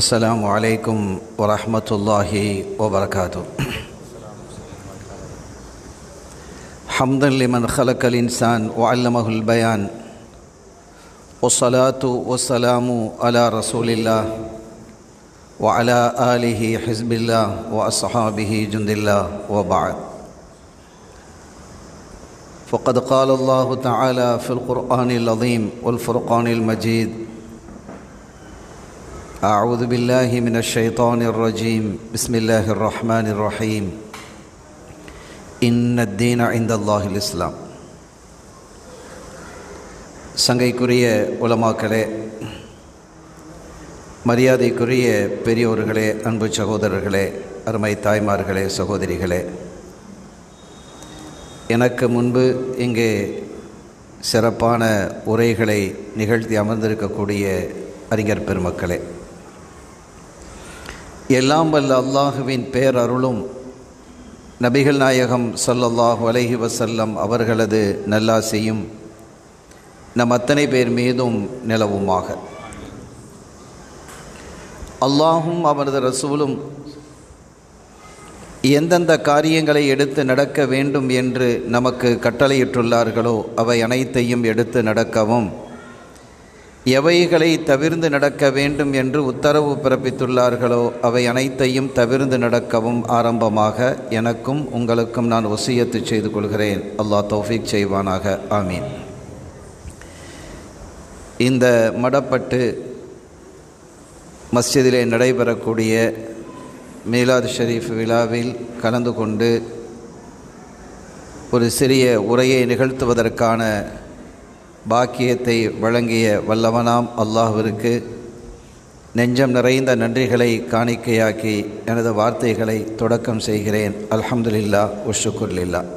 السلام عليكم ورحمة الله وبركاته. حمدا لمن خلق الإنسان وعلمه البيان، والصلاة والسلام على رسول الله وعلى آله حزب الله وأصحابه جند الله، وبعد. فقد قال الله تعالى في القرآن العظيم والفرقان المجيد: أعوذ بالله من الشيطان الرجيم، بسم الله الرحمن الرحيم. إن الدين عند الله الإسلام. சங்கைக்குரிய உலமாக்களே, மரியாதைக்குரிய பெரியோர்களே, அன்பு சகோதரர்களே, அருமை தாய்மார்களே, சகோதரிகளே, எனக்கு முன்பு இங்கே சிறப்பான உரைகளை நிகழ்த்தி அமர்ந்திருக்கக்கூடிய அறிஞர் பெருமக்களே, எல்லாம் வல்ல அல்லாஹுவின் பேரருளும் நபிகள் நாயகம் ஸல்லல்லாஹு அலைஹி வஸல்லம் அவர்களது நல்லாசியும் நம் அத்தனை பேர் மீதும் நிலவுமாக. அல்லாஹும் அவரது ரசூலும் எந்தெந்த காரியங்களை எடுத்து நடக்க வேண்டும் என்று நமக்கு கட்டளையிட்டுள்ளார்களோ அவை அனைத்தையும் எடுத்து நடக்கவும், எவைகளை தவிர்ந்து நடக்க வேண்டும் என்று உத்தரவு பிறப்பித்துள்ளார்களோ அவை அனைத்தையும் தவிர்ந்து நடக்கவும் ஆரம்பமாக எனக்கும் உங்களுக்கும் நான் வசியத்து செய்து கொள்கிறேன். அல்லாஹ் தௌஃபீக் செய்வானாக. ஆமீன். இந்த மடப்பட்டு மஸ்ஜிதிலே நடைபெறக்கூடிய மீலாத் ஷரீஃப் விழாவில் கலந்து கொண்டு ஒரு சிறிய உரையை நிகழ்த்துவதற்கான பாக்கியத்தை வழங்கிய வல்லவனாம் அல்லாஹ்விற்கு நெஞ்சம் நிறைந்த நன்றிகளை காணிக்கையாக்கி எனது வார்த்தைகளை தொடக்கம் செய்கிறேன். அல்ஹம்துலில்லாஹ் வஷ்ஷுக்குர்லில்லாஹ்.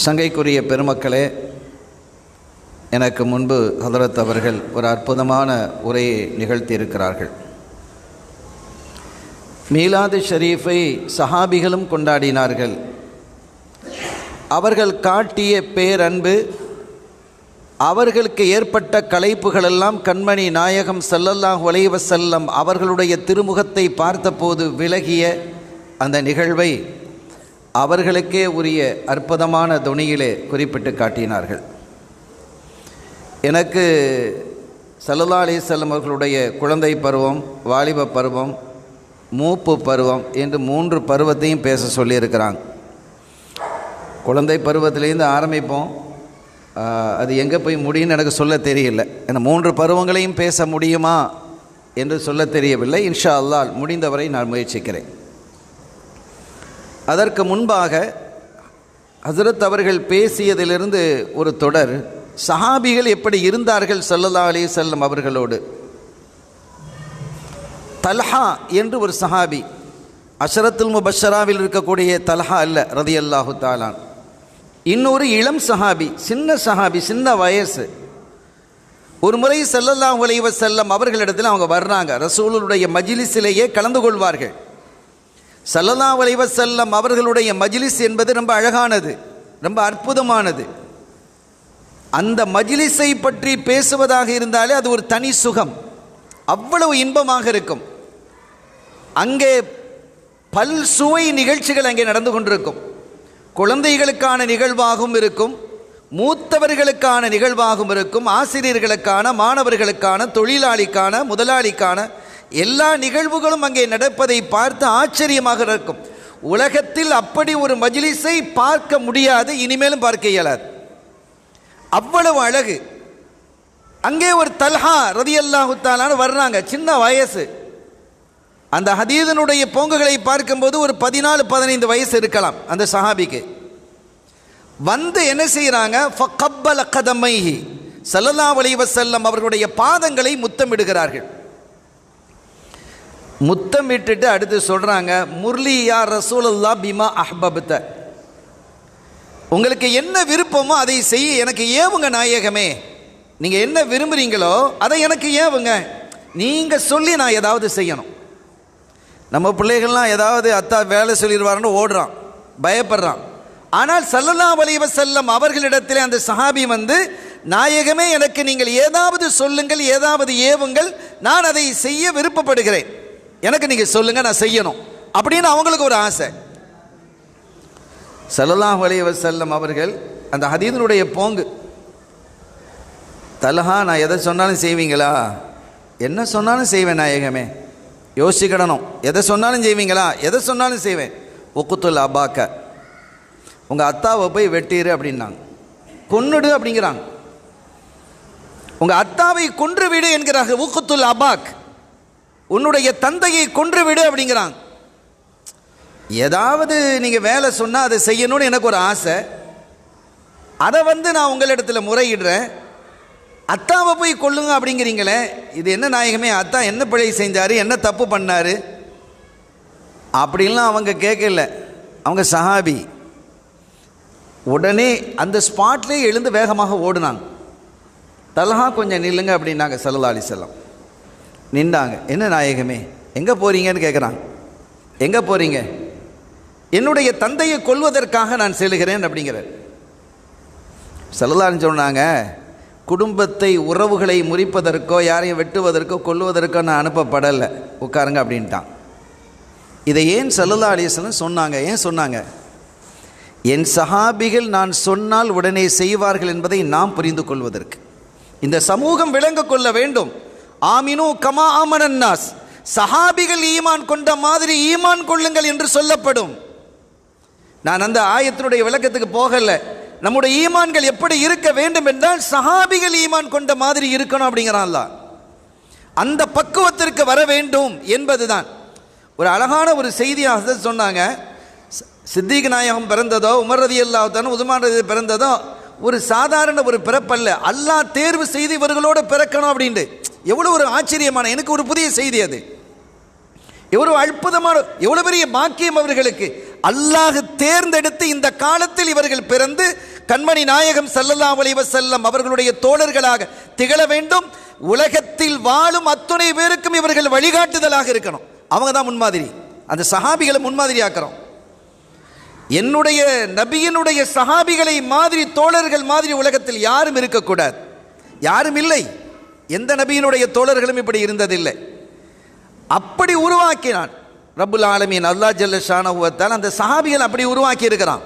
சங்கைக்குரிய பெருமக்களே, எனக்கு முன்பு ஹதரத் அவர்கள் ஒரு அற்புதமான உரையை நிகழ்த்தியிருக்கிறார்கள். மீலாது ஷரீஃபை சஹாபிகளும் கொண்டாடினார்கள். அவர்கள் காட்டிய பேரன்பு, அவர்களுக்கு ஏற்பட்ட களைப்புகளெல்லாம் கண்மணி நாயகம் ஸல்லல்லாஹு அலைஹி வஸல்லம் அவர்களுடைய திருமுகத்தை பார்த்தபோது விலகிய அந்த நிகழ்வை அவர்களுக்கே உரிய அற்புதமான தொனியிலே குறிப்பிட்டு காட்டினார்கள். எனக்கு ஸல்லல்லாஹு அலைஹி வஸல்லம் அவர்களுடைய குழந்தை பருவம், வாலிப பருவம், மூப்பு பருவம் என்று 3 பருவத்தையும் பேச சொல்லியிருக்கிறாங்க. குழந்தை பருவத்திலேருந்து ஆரம்பிப்போம். அது எங்கே போய் முடியும்னு எனக்கு சொல்ல தெரியல. ஏன்னா 3 பருவங்களையும் பேச முடியுமா என்று சொல்ல தெரியவில்லை. இன்ஷா அல்லாஹ் முடிந்தவரை நான் முயற்சிக்கிறேன். அதற்கு முன்பாக ஹஸரத் அவர்கள் பேசியதிலிருந்து ஒரு தொடர், சஹாபிகள் எப்படி இருந்தார்கள் ஸல்லல்லாஹு அலைஹி வஸல்லம் அவர்களோடு. தல்ஹா என்று ஒரு சஹாபி, அஷரத்துல் முபஷ்ஷராவில் இருக்கக்கூடிய தல்ஹா அல்ல ரலியல்லாஹு தஆலா, இன்னொரு இளம் சஹாபி, சின்ன சஹாபி, சின்ன வயசு. ஒரு முறை ஸல்லல்லாஹு அலைஹி வஸல்லம் அவர்களிடத்தில் அவங்க வர்றாங்க. ரசூலுடைய மஜ்லிஸிலேயே கலந்து கொள்வார்கள். ஸல்லல்லாஹு அலைஹி வஸல்லம் அவர்களுடைய மஜ்லிஸ் என்பது ரொம்ப அழகானது, ரொம்ப அற்புதமானது. அந்த மஜ்லிஸை பற்றி பேசுவதாக இருந்தாலே அது ஒரு தனி சுகம், அவ்வளவு இன்பமாக இருக்கும். அங்கே பல் சுவை நிகழ்ச்சிகள் அங்கே நடந்து கொண்டிருக்கும். குழந்தைகளுக்கான நிகழ்வாகவும் இருக்கும், மூத்தவர்களுக்கான நிகழ்வாகவும் இருக்கும், ஆசிரியர்களுக்கான, மாணவர்களுக்கான, தொழிலாளிக்கான, முதலாளிக்கான எல்லா நிகழ்வுகளும் அங்கே நடப்பதை பார்த்து ஆச்சரியமாக இருக்கும். உலகத்தில் அப்படி ஒரு மஜ்லிஸை பார்க்க முடியாது, இனிமேலும் பார்க்க இயலாது, அவ்வளவு அழகு. அங்கே ஒரு தல்ஹா ரலியல்லாஹு தஆலா வர்றாங்க, சின்ன வயசு. அந்த ஹதீஸினுடைய போங்குகளை பார்க்கும்போது ஒரு 14-15 வயசு இருக்கலாம் அந்த சஹாபிக்கு. வந்து என்ன செய்கிறாங்க, ஃபகப்பல கதமைஹி, ஸல்லல்லாஹு அலைஹி வஸல்லம் அவர்களுடைய பாதங்களை முத்தமிடுகிறார்கள். முத்தமிட்டுட்டு அடுத்து சொல்கிறாங்க, முர்லி யா ரசூலல்லாஹ் பிமா அஹ்பப்த, உங்களுக்கு என்ன விருப்பமோ அதை செய்ய எனக்கு ஏவுங்க நாயகமே. நீங்கள் என்ன விரும்புகிறீங்களோ அதை எனக்கு ஏவுங்க, நீங்கள் சொல்லி நான் ஏதாவது செய்யணும். நம்ம பிள்ளைகள்லாம் ஏதாவது அத்தா வேலை சொல்லிடுவாருன்னு ஓடுறான், பயப்படுறான். ஆனால் ஸல்லல்லாஹு அலைஹி வஸல்லம் அவர்களிடத்திலே அந்த சஹாபி வந்து நாயகமே எனக்கு நீங்கள் ஏதாவது சொல்லுங்கள், ஏதாவது ஏவுங்கள், நான் அதை செய்ய விருப்பப்படுகிறேன், எனக்கு நீங்கள் சொல்லுங்க, நான் செய்யணும் அப்படின்னு அவங்களுக்கு ஒரு ஆசை. ஸல்லல்லாஹு அலைஹி வஸல்லம் அவர்கள் அந்த ஹதீஸினுடைய போங்கு, தல்ஹா நான் எதை சொன்னாலும் செய்வீங்களா? என்ன சொன்னாலும் செய்வேன் நாயகமே. யோசிக்கணும், எதை சொன்னாலும் செய்வீங்களா? எதை சொன்னாலும் செய்வேன். உக்குத்துல் அபாக்க, உங்கள் அத்தாவை போய் வெட்டிரு அப்படின்னாங்க. கொன்னுடு அப்படிங்கிறாங்க. உங்கள் அத்தாவை கொன்று விடு என்கிறார்கள். உக்குத்துல் அபாக், உன்னுடைய தந்தையை கொன்று விடு அப்படிங்கிறாங்க. ஏதாவது நீங்கள் வேலை சொன்னால் அதை செய்யணும்னு எனக்கு ஒரு ஆசை, அதை நான் உங்களிடத்தில் முறையிடுறேன். அத்தாவை போய் கொல்லுங்க அப்படிங்கிறீங்களே, இது என்ன நாயகமே? அத்தா என்ன பிழை செஞ்சார், என்ன தப்பு பண்ணார் அப்படின்லாம் அவங்க கேட்கல. அவங்க சஹாபி. உடனே அந்த ஸ்பாட்லேயே எழுந்து வேகமாக ஓடுனாங்க. தல்ஹா கொஞ்சம் நில்லுங்க அப்படின்னாங்க ஸல்லல்லாஹு அலைஹி வஸல்லம். நின்றாங்க. என்ன நாயகமே, எங்கே போகிறீங்கன்னு கேட்குறாங்க. எங்கே போகிறீங்க? என்னுடைய தந்தையை கொல்வதற்காக நான் செல்கிறேன் அப்படிங்கிறார். ஸல்லல்லாஹு அலைஹி சொன்னாங்க, குடும்பத்தை உறவுகளை முறிப்பதற்கோ யாரையும் வெட்டுவதற்கோ கொல்லுவதற்கோ நான் அனுப்பப்படலை, உட்காருங்க அப்படின்ட்டான். இதை ஏன் ஸல்லல்லாஹு அலைஹி வஸல்லம் சொன்னாங்க? ஏன் சொன்னாங்க? என் சஹாபிகள் நான் சொன்னால் உடனே செய்வார்கள் என்பதை நாம் புரிந்து கொள்வதற்கு, இந்த சமூகம் விளங்க கொள்ள வேண்டும். ஆமினு கமா ஆமனன்னாஸ், சஹாபிகள் ஈமான் கொண்ட மாதிரி ஈமான் கொள்ளுங்கள் என்று சொல்லப்படும். நான் அந்த ஆயத்தினுடைய விளக்கத்துக்கு போகல. நம்முடைய ஈமான்கள் எப்படி இருக்க வேண்டும் என்றால் சஹாபிகள் ஈமான் கொண்ட மாதிரி இருக்கணும் அப்படிங்கிறான் அல்லாஹ். அந்த பக்குவத்திற்கு வர வேண்டும் என்பதுதான். ஒரு அழகான ஒரு செய்தியாக சொன்னாங்க. சித்திக் நாயகம் பிறந்ததோ, உமர் ரலியல்லாஹு தஆலா உஸ்மான் ரலியல்லாஹு பிறந்ததோ ஒரு சாதாரண ஒரு பிறப்பல்ல, அல்லாஹ் தேர்வு செய்து இவர்களோடு பிறக்கணும் அப்படின்ட்டு. எவ்வளோ ஒரு ஆச்சரியமான, எனக்கு ஒரு புதிய செய்தி அது. எவ்வளவு அற்புதமான, எவ்வளவு பெரிய பாக்கியம் அவர்களுக்கு. அல்லாஹ் தேர்ந்தெடுத்து இந்த காலத்தில் இவர்கள் பிறந்து கண்மணி நாயகம் ஸல்லல்லாஹு அலைஹி வஸல்லம் அவர்களுடைய தோழர்களாக திகழ வேண்டும். உலகத்தில் வாழும் அத்துணை பேருக்கும் இவர்கள் வழிகாட்டுதலாக இருக்கணும். அவங்க தான் முன்மாதிரி. அந்த சஹாபிகளை முன்மாதிரி ஆக்கிறோம். என்னுடைய நபியினுடைய சஹாபிகளை மாதிரி, தோழர்கள் மாதிரி உலகத்தில் யாரும் இருக்கக்கூடாது. யாரும் இல்லை. எந்த நபியினுடைய தோழர்களும் இப்படி இருந்ததில்லை. அப்படி உருவாக்கினான் ரப்புல் ஆலமீன் அல்லாஹ் ஜல்ல ஷானஹு வ தஆலா. அந்த சஹாபிகள் அப்படி உருவாக்கி இருக்கிறான்.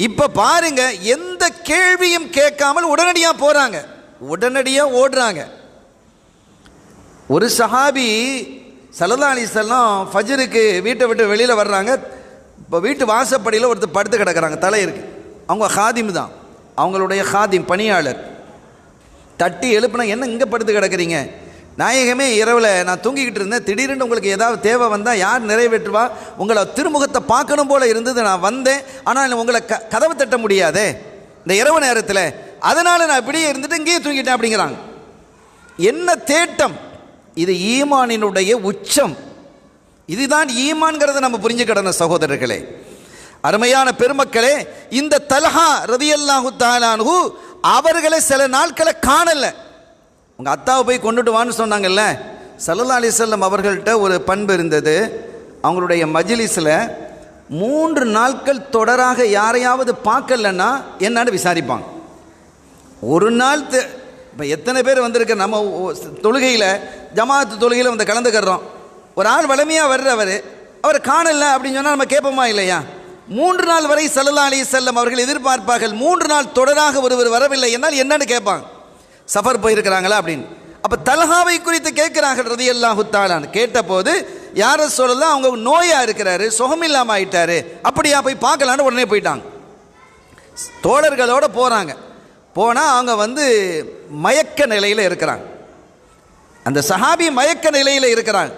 இப்ப பாருங்க, எந்த கேள்வியும் கேட்காமல் உடனடியாக போறாங்க, உடனடியாக ஓடுறாங்க. ஒரு சஹாபி ஸல்லல்லாஹு அலைஹி வஸல்லம் ஃபஜ்ருக்கு வீட்டை விட்டு வெளியில் வர்றாங்க. இப்போ வீட்டு வாசப்படியில் ஒருத்தர் படுத்து கிடக்கிறாங்க, தலை இருக்கு. அவங்க ஹாதிம் தான், அவங்களுடைய ஹாதிம் பணியாளர். தட்டி எழுப்புனா, என்ன இங்கே படுத்து கிடக்கிறீங்க? நாயகமே, இரவில் நான் தூங்கிக்கிட்டு இருந்தேன், திடீர்னு உங்களுக்கு ஏதாவது தேவை வந்தால் யார் நிறைவேற்றுவா? உங்களை திருமுகத்தை பார்க்கணும் போல இருந்தது, நான் வந்தேன். ஆனால் உங்களை கதவை தட்ட முடியாதே இந்த இரவு நேரத்தில், அதனால் நான் இப்படியே இருந்துட்டு இங்கேயே தூங்கிட்டேன் அப்படிங்கிறாங்க. என்ன தேட்டம்! இது ஈமானினுடைய உச்சம். இதுதான் ஈமான்கிறத நம்ம புரிஞ்சுக்கிடணும் சகோதரர்களே, அருமையான பெருமக்களே. இந்த தல்ஹா ரலியல்லாஹு தஆலா அன்ஹு அவர்களை சில நாட்களை காணல. உங்கள் அத்தாவை போய் கொண்டுட்டு வான்னு சொன்னாங்கல்ல, ஸல்லல்லாஹு அலைஹி வஸல்லம் அவர்கள்ட்ட ஒரு பண்பு இருந்தது. அவங்களுடைய மஜ்லிஸில் 3 நாட்கள் தொடராக யாரையாவது பார்க்கலன்னா என்னன்னு விசாரிப்பாங்க. ஒரு நாள் இப்போ எத்தனை பேர் வந்திருக்க நம்ம தொழுகையில், ஜமாஅத்து தொழுகையில் வந்து கலந்துக்கிறோம். ஒரு ஆள் வலிமையாக வர்றவர், அவர் காணல அப்படின்னு சொன்னால் நம்ம கேட்போமா இல்லையா? 3 நாள் வரை ஸல்லல்லாஹு அலைஹி வஸல்லம் அவர்கள் எதிர்பார்ப்பார்கள். 3 நாள் தொடராக ஒருவர் வரவில்லை என்னால் என்னன்னு கேட்பாங்க. சஃபர் போயிருக்கிறாங்களா அப்படின்னு. அப்போ தல்ஹாவை குறித்து கேட்கிறார்கள் ரலியல்லாஹு தஆலா. கேட்டபோது யார சொல்லலாம், அவங்க நோயாக இருக்கிறாரு, சுகமில்லாமல் ஆயிட்டாரு, அப்படியா போய் பார்க்கலான்னு உடனே போயிட்டாங்க. தோழர்களோடு போகிறாங்க. போனால் அவங்க மயக்க நிலையில் இருக்கிறாங்க. அந்த சஹாபி மயக்க நிலையில் இருக்கிறாங்க.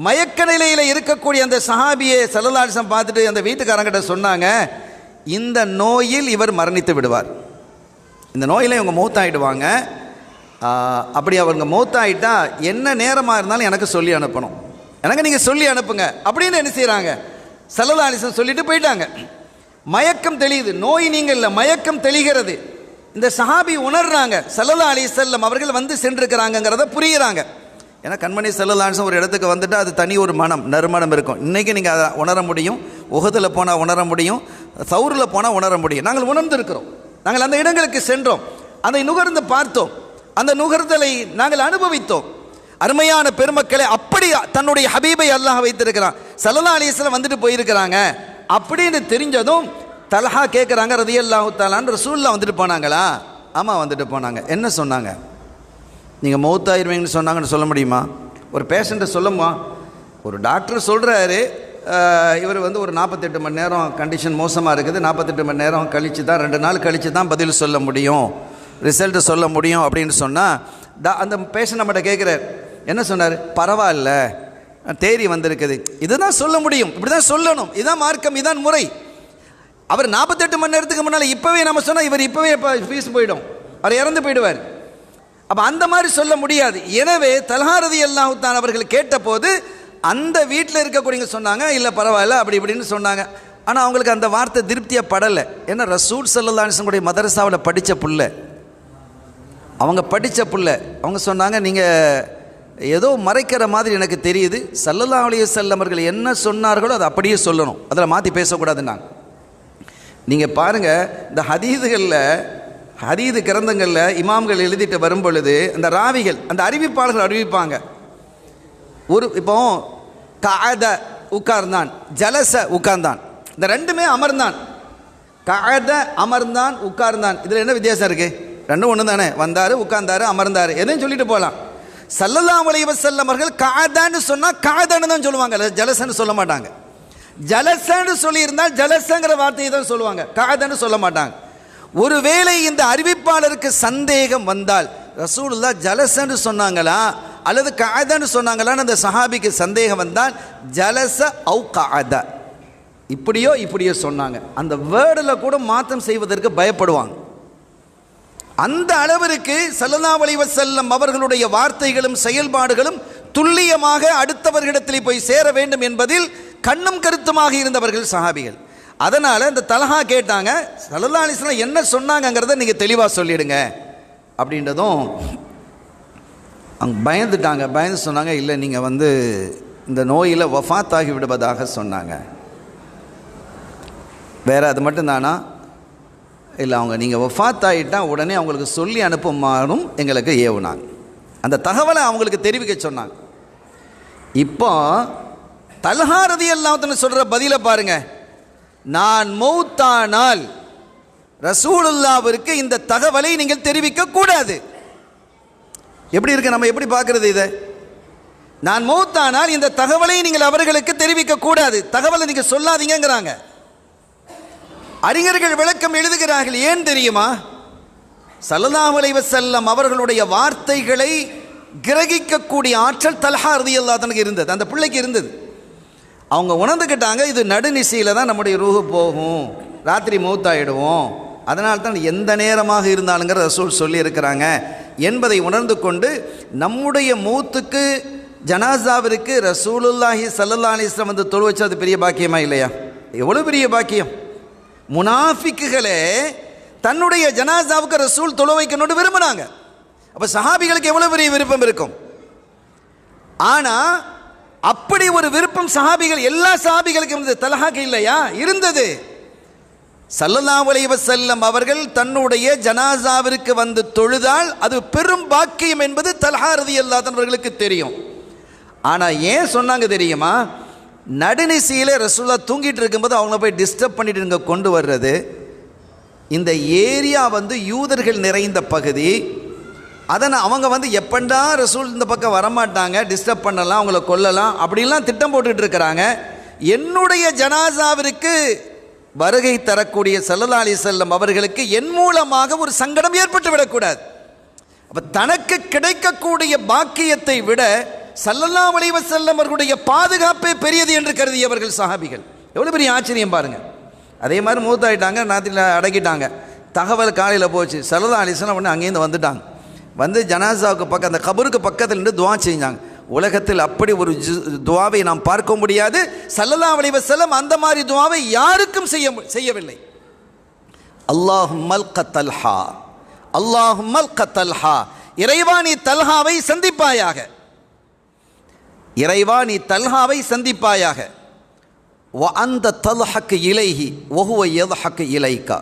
மயக்க நிலையில் இருக்கக்கூடிய அந்த சஹாபியை ஸல்லல்லாஹு அலைஹி வஸல்லம் பார்த்துட்டு அந்த வீட்டுக்காரங்கிட்ட சொன்னாங்க, இந்த நோயில் இவர் மரணித்து விடுவார், இந்த நோயில் இவங்க மௌத்தாயிடுவாங்க. அப்படி அவங்க மௌத்தாயிட்டா என்ன நேரமாக இருந்தாலும் எனக்கு சொல்லி அனுப்பணும், எனக்கு நீங்கள் சொல்லி அனுப்புங்க அப்படின்னு என்ன செய்கிறாங்க, ஸல்லல்லாஹு அலைஹி வஸல்லம் சொல்லிட்டு போயிட்டாங்க. மயக்கம் தெளியுது, நோய் நீங்கள் இல்லை, மயக்கம் தெளிகிறது. இந்த சஹாபி உணர்றாங்க, ஸல்லல்லாஹு அலைஹி வஸல்லம் அவர்கள் சென்றிருக்கிறாங்கிறத புரிகிறாங்க. ஏன்னா கண்மணி ஸல்லல்லாஹு அலைஹி வஸல்லம் ஒரு இடத்துக்கு வந்துட்டு அது தனி ஒரு மனம், நறுமணம் இருக்கும். இன்றைக்கி நீங்கள் அதை உணர முடியும், உஹதில் போனால் உணர முடியும், சௌரில் போனால் உணர முடியும். நாங்கள் உணர்ந்திருக்கிறோம், நாங்கள் அந்த இடங்களுக்கு சென்றோம். அதை நுகர்ந்து பார்த்தோம், அந்த நுகர்தலை நாங்கள் அனுபவித்தோம். அருமையான பெருமக்களை, அப்படி தன்னுடைய ஹபீபை அல்லாஹ் வைத்திருக்கிறான். ஸல்லல்லாஹு அலைஹி வஸல்லம் வந்துட்டு போயிருக்கிறாங்க அப்படின்னு தெரிஞ்சதும் தல்ஹா கேட்குறாங்க ரலியல்லாஹு தஆலான்னு, ரசூலுல்லாஹ் வந்துட்டு போனாங்களா? ஆமாம் வந்துட்டு போனாங்க. என்ன சொன்னாங்க? நீங்கள் மௌத்தாயிருவீங்கன்னு சொன்னாங்கன்னு சொல்ல முடியுமா? ஒரு பேஷண்ட்டை சொல்லுமா? ஒரு டாக்டர் சொல்கிறாரு, இவர் வந்து ஒரு 48 மணி நேரம் கண்டிஷன் மோசமாக இருக்குது, 48 மணி நேரம் கழித்து தான், 2 நாள் கழித்து தான் பதில் சொல்ல முடியும், ரிசல்ட்டு சொல்ல முடியும் அப்படின்னு சொன்னால் அந்த பேஷண்ட் நம்மகிட்ட கேட்குறார், என்ன சொன்னார்? பரவாயில்ல, தேறி வந்திருக்குது, இதுதான் சொல்ல முடியும், இப்படி தான் சொல்லணும், இதுதான் மார்க்கம், இதுதான் முறை. அவர் 48 மணி நேரத்துக்கு முன்னால் இப்போவே நம்ம சொன்னால் இவர் இப்போவே ஃபீஸ் போயிடும், அவர் இறந்து போயிடுவார். அப்போ அந்த மாதிரி சொல்ல முடியாது. எனவே தல்ஹா ரலியல்லாஹு தஆலா அவர்கள் கேட்டபோது அந்த வீட்டில் இருக்கக்கூடியவங்க சொன்னாங்க, இல்லை பரவாயில்ல அப்படி இப்படின்னு சொன்னாங்க. ஆனால் அவங்களுக்கு அந்த வார்த்தை திருப்தியாக படலை. ஏன்னா ரசூல் ஸல்லல்லாஹு அலைஹி வஸல்லம் மதரசாவில் படித்த புள்ள, அவங்க படித்த புள்ள. அவங்க சொன்னாங்க, நீங்கள் ஏதோ மறைக்கிற மாதிரி எனக்கு தெரியுது, ஸல்லல்லாஹு அலைஹி வஸல்லம் அவர்கள் என்ன சொன்னார்களோ அதை அப்படியே சொல்லணும், அதில் மாற்றி பேசக்கூடாதுன்னாங்க. நீங்கள் பாருங்கள், இந்த ஹதீது கிரந்தங்களில் இமாம்கள் எழுதிட்டு வரும் பொழுது அந்த ராவிகள், அந்த அறிவிப்பாளர்கள் அறிவிப்பாங்க. இப்போ கஅத உட்கார்ந்தான், ஜலச உட்கார்ந்தான், இந்த ரெண்டுமே அமர்ந்தான். கஅத அமர்ந்தான், உட்கார்ந்தான், இதில் என்ன வித்தியாசம் இருக்குது? ரெண்டும் ஒன்று தானே. வந்தார், உட்கார்ந்தாரு, அமர்ந்தார், எதையும் சொல்லிட்டு போகலாம். ஸல்லல்லாஹு அலைஹி வஸல்லம் அவர்கள் கஅதன்னு சொன்னால் கஅதன்னு தான் சொல்லுவாங்க, ஜலசன்னு சொல்ல மாட்டாங்க. ஜலசன்னு சொல்லியிருந்தால் ஜலசங்கிற வார்த்தையை தான் சொல்லுவாங்க, கஅதன்னு சொல்ல மாட்டாங்க. ஒருவேளை இந்த அறிவிப்பாளருக்கு சந்தேகம் வந்தால் ரசூலுல்லாஹ் ஜலசன்னு சொன்னாங்களா அல்லது கஅதன்னு சொன்னாங்களான்னு அந்த சஹாபிக்கு சந்தேகம் வந்தால் ஜலச அவு கஅத, இப்படியோ சொன்னாங்க. அந்த வேர்டில் கூட மாற்றம் செய்வதற்கு பயப்படுவாங்க. அந்த அளவிற்கு ஸல்லல்லாஹு அலைஹி வஸல்லம் அவர்களுடைய வார்த்தைகளும் செயல்பாடுகளும் துல்லியமாக அடுத்தவர்களிடத்தில் போய் சேர வேண்டும் என்பதில் கண்ணும் கருத்துமாக இருந்தவர்கள் சஹாபிகள். அதனால் இந்த தல்ஹா கேட்டாங்க, ஸல்லல்லாஹு அலைஹி வஸல்லம் என்ன சொன்னாங்கங்கிறத நீங்கள் தெளிவாக சொல்லிடுங்க அப்படின்றதும் அவங்க பயந்துட்டாங்க. பயந்து சொன்னாங்க, இல்லை நீங்கள் வந்து இந்த நோயில் வஃபாத்தாகி விடுவதாக சொன்னாங்க. வேறு அது மட்டும்தானா? இல்லை, அவங்க நீங்கள் வஃபாத்தாகிட்டால் உடனே அவங்களுக்கு சொல்லி அனுப்புமாறும் எங்களுக்கு ஏவுனாங்க. அந்த தகவலை அவங்களுக்கு தெரிவிக்க சொன்னாங்க. இப்போ தல்ஹா ரலியல்லாஹு அன்ஹு சொல்கிற பதிலை பாருங்க, நான் மௌத்தானால் ரசூலுல்லாஹ்விற்கு இந்த தகவலை நீங்கள் தெரிவிக்க கூடாது. எப்படி இருக்கு? நம்ம எப்படி பார்க்கறது இதை? நான் மௌத்தானால் இந்த தகவலை நீங்கள் அவர்களுக்கு தெரிவிக்க கூடாது, தகவலை நீங்கள் சொல்லாதீங்கிறாங்க. அறிஞர்கள் விளக்கம் எழுதுகிறார்கள். ஏன் தெரியுமா? ஸல்லல்லாஹு அலைஹி வஸல்லம் அவர்களுடைய வார்த்தைகளை கிரகிக்கக்கூடிய ஆற்றல் தல்ஹா ரலியல்லாஹு அன்ஹுக்கு இருந்தது, அந்த பிள்ளைக்கு இருந்தது. அவங்க உணர்ந்துக்கிட்டாங்க, இது நடுநிசையில் தான் நம்முடைய ரூஹு போகும், ராத்திரி மௌத்தாயிடுவோம், அதனால தான் எந்த நேரமாக இருந்தாலுங்கிற ரசூல் சொல்லி இருக்கிறாங்க என்பதை உணர்ந்து கொண்டு நம்முடைய மௌத்துக்கு ஜனாசாவிற்கு ரசூலுல்லாஹி ஸல்லல்லாஹு அலைஹி வஸல்லம் வந்து தொழு வச்சு அது பெரிய பாக்கியமா இல்லையா? எவ்வளோ பெரிய பாக்கியம்! முனாஃபிக்குகளே தன்னுடைய ஜனாசாவுக்கு ரசூல் தொழு வைக்கணும்னு விரும்பினாங்க. அப்போ சஹாபிகளுக்கு எவ்வளோ பெரிய விருப்பம் இருக்கும். ஆனால் அப்படி ஒரு விருப்பம் சஹாபிகள், எல்லா சஹாபிகளுக்கும் இருந்தது, தல்ஹாக்கு இல்லையா? இருந்தது. ஸல்லல்லாஹு அலைஹி வஸல்லம் அவர்கள் தன்னுடைய ஜனாசாவிற்கு வந்து தொழுதால் அது பெரும் பாக்கியம் என்பது தல்ஹா ரலியல்லாஹு அன்ஹு அவர்களுக்கு தெரியும். ஆனால் ஏன் சொன்னாங்க தெரியுமா? நடுநிசையில் ரசூலுல்லாஹ் தூங்கிட்டு இருக்கும்போது அவங்கள போய் டிஸ்டர்ப் பண்ணிட்டு இங்கே கொண்டு வர்றது. இந்த ஏரியா வந்து யூதர்கள் நிறைந்த பகுதி, அதனால் அவங்க வந்து எப்பண்டா ரசூல் இந்த பக்கம் வரமாட்டாங்க, டிஸ்டர்ப் பண்ணலாம், அவங்கள கொல்லலாம் அப்படின்லாம் திட்டம் போட்டுக்கிட்டு இருக்கிறாங்க. என்னுடைய ஜனாசாவிற்கு வருகை தரக்கூடிய ஸல்லல்லாஹு அலைஹி வஸல்லம் அவர்களுக்கு என் மூலமாக ஒரு சங்கடம் ஏற்பட்டு விடக்கூடாது. அப்போ தனக்கு கிடைக்கக்கூடிய பாக்கியத்தை விட ஸல்லல்லாஹு அலைஹி வஸல்லம் அவர்களுடைய பாதுகாப்பே பெரியது என்று கருதியவர்கள் சஹாபிகள். எவ்வளோ பெரிய ஆச்சரியம் பாருங்கள். அதே மாதிரி மூத்தாயிட்டாங்க, நாட்டில் அடக்கிட்டாங்க. தகவல் காலையில் போச்சு, ஸல்லல்லாஹு அலைஹி வஸல்லம் உடனே அங்கேருந்து வந்துட்டாங்க. வந்து ஜனாசாவுக்கு பக்கம், அந்த கபருக்கு பக்கத்தில் நின்று துவா செஞ்சாங்க. உலகத்தில் அப்படி ஒரு துவாவை நாம் பார்க்க முடியாது. ஸல்லல்லாஹு அலைஹி வஸல்லம் அந்த மாதிரி துவாவை யாருக்கும் செய்யவில்லை. அல்லாஹும்மல் கத்தல்ஹா, அல்லாஹும்மல் கத்தல்ஹா, இறைவா நீ தல்ஹாவை சந்திப்பாயாக, இறைவா நீ தல்ஹாவை சந்திப்பாயாக. வ அந்த தல்ஹக்கு இலைஹி வஹுவ யத்ஹக்கு இலைக்கா,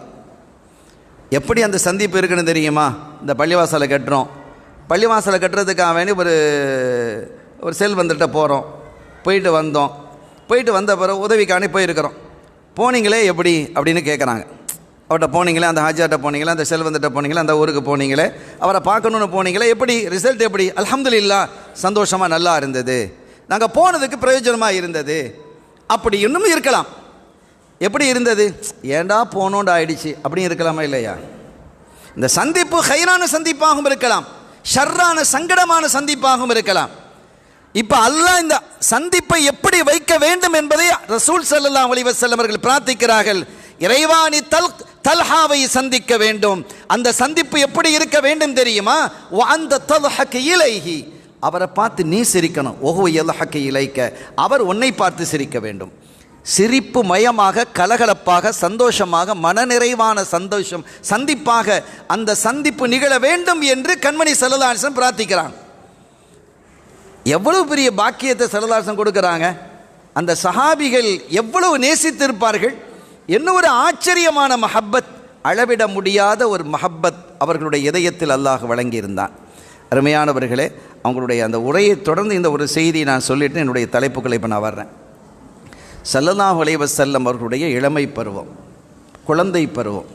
எப்படி அந்த சந்திப்பு இருக்குன்னு தெரியுமா? இந்த பள்ளிவாசலை கட்டுறோம், பள்ளிவாசலை கட்டுறதுக்காக வேண்டி ஒரு செல்வந்திட்ட போகிறோம், போயிட்டு வந்த பிறகு உதவிக்காண்டி போயிருக்கிறோம். போனீங்களே எப்படி அப்படின்னு கேட்குறாங்க. அவர்கிட்ட போனீங்களே, அந்த ஹாஜியார்ட்ட போனீங்களே, அந்த செல்வந்திட்ட போனீங்களே, அந்த ஊருக்கு போனீங்களே, அவரை பார்க்கணுன்னு போனீங்களே, எப்படி ரிசல்ட் எப்படி? அல்ஹம்துலில்லாஹ், சந்தோஷமாக நல்லா இருந்தது, நாங்கள் போனதுக்கு பிரயோஜனமாக இருந்தது. அப்படி இன்னும் இருக்கலாம். எப்படி இருந்தது? ஏண்டா போனோண்டு ஆயிடுச்சு அப்படின்னு இருக்கலாமா இல்லையா? இந்த சந்திப்பு ஹைரான சந்திப்பாகவும் இருக்கலாம், ஷர்ரான சங்கடமான சந்திப்பாகவும் இருக்கலாம். இப்போ அல்லாஹ் இந்த சந்திப்பை எப்படி வைக்க வேண்டும் என்பதை ரசூல் ஸல்லல்லாஹு அலைஹி வஸல்லம் அவர்கள் பிரார்த்திக்கிறார்கள். இறைவா, நீ தல்ஹாவை சந்திக்க வேண்டும். அந்த சந்திப்பு எப்படி இருக்க வேண்டும் தெரியுமா? அந்த தல்ஹக இலைஹி, அவரை பார்த்து நீ சிரிக்கணும். ஓஹோ யல்ஹக இலைக்க, அவர் உன்னை பார்த்து சிரிக்க வேண்டும். சிரிப்பு மயமாக, கலகலப்பாக, சந்தோஷமாக, மனநிறைவான சந்திப்பாக அந்த சந்திப்பு நிகழ வேண்டும் என்று கண்மணி ஸல்லல்லாஹு அலைஹி வஸல்லம் பிரார்த்திக்கிறாங்க. எவ்வளவு பெரிய பாக்கியத்தை ஸல்லல்லாஹு அலைஹி வஸல்லம் கொடுக்குறாங்க. அந்த சஹாபிகள் எவ்வளவு நேசித்திருப்பார்கள். என்ன ஒரு ஆச்சரியமான மஹப்பத், அளவிட முடியாத ஒரு மஹப்பத் அவர்களுடைய இதயத்தில் அல்லாஹ் வழங்கியிருந்தான். அருமையானவர்களே, அவங்களுடைய அந்த உரையை தொடர்ந்து இந்த ஒரு செய்தியை நான் சொல்லிட்டு என்னுடைய தலைப்புகளை இப்போ நான் வர்றேன். ஸல்லல்லாஹு அலைஹி வஸல்லம் அவர்களுடைய இளமை பருவம், குழந்தை பருவம்.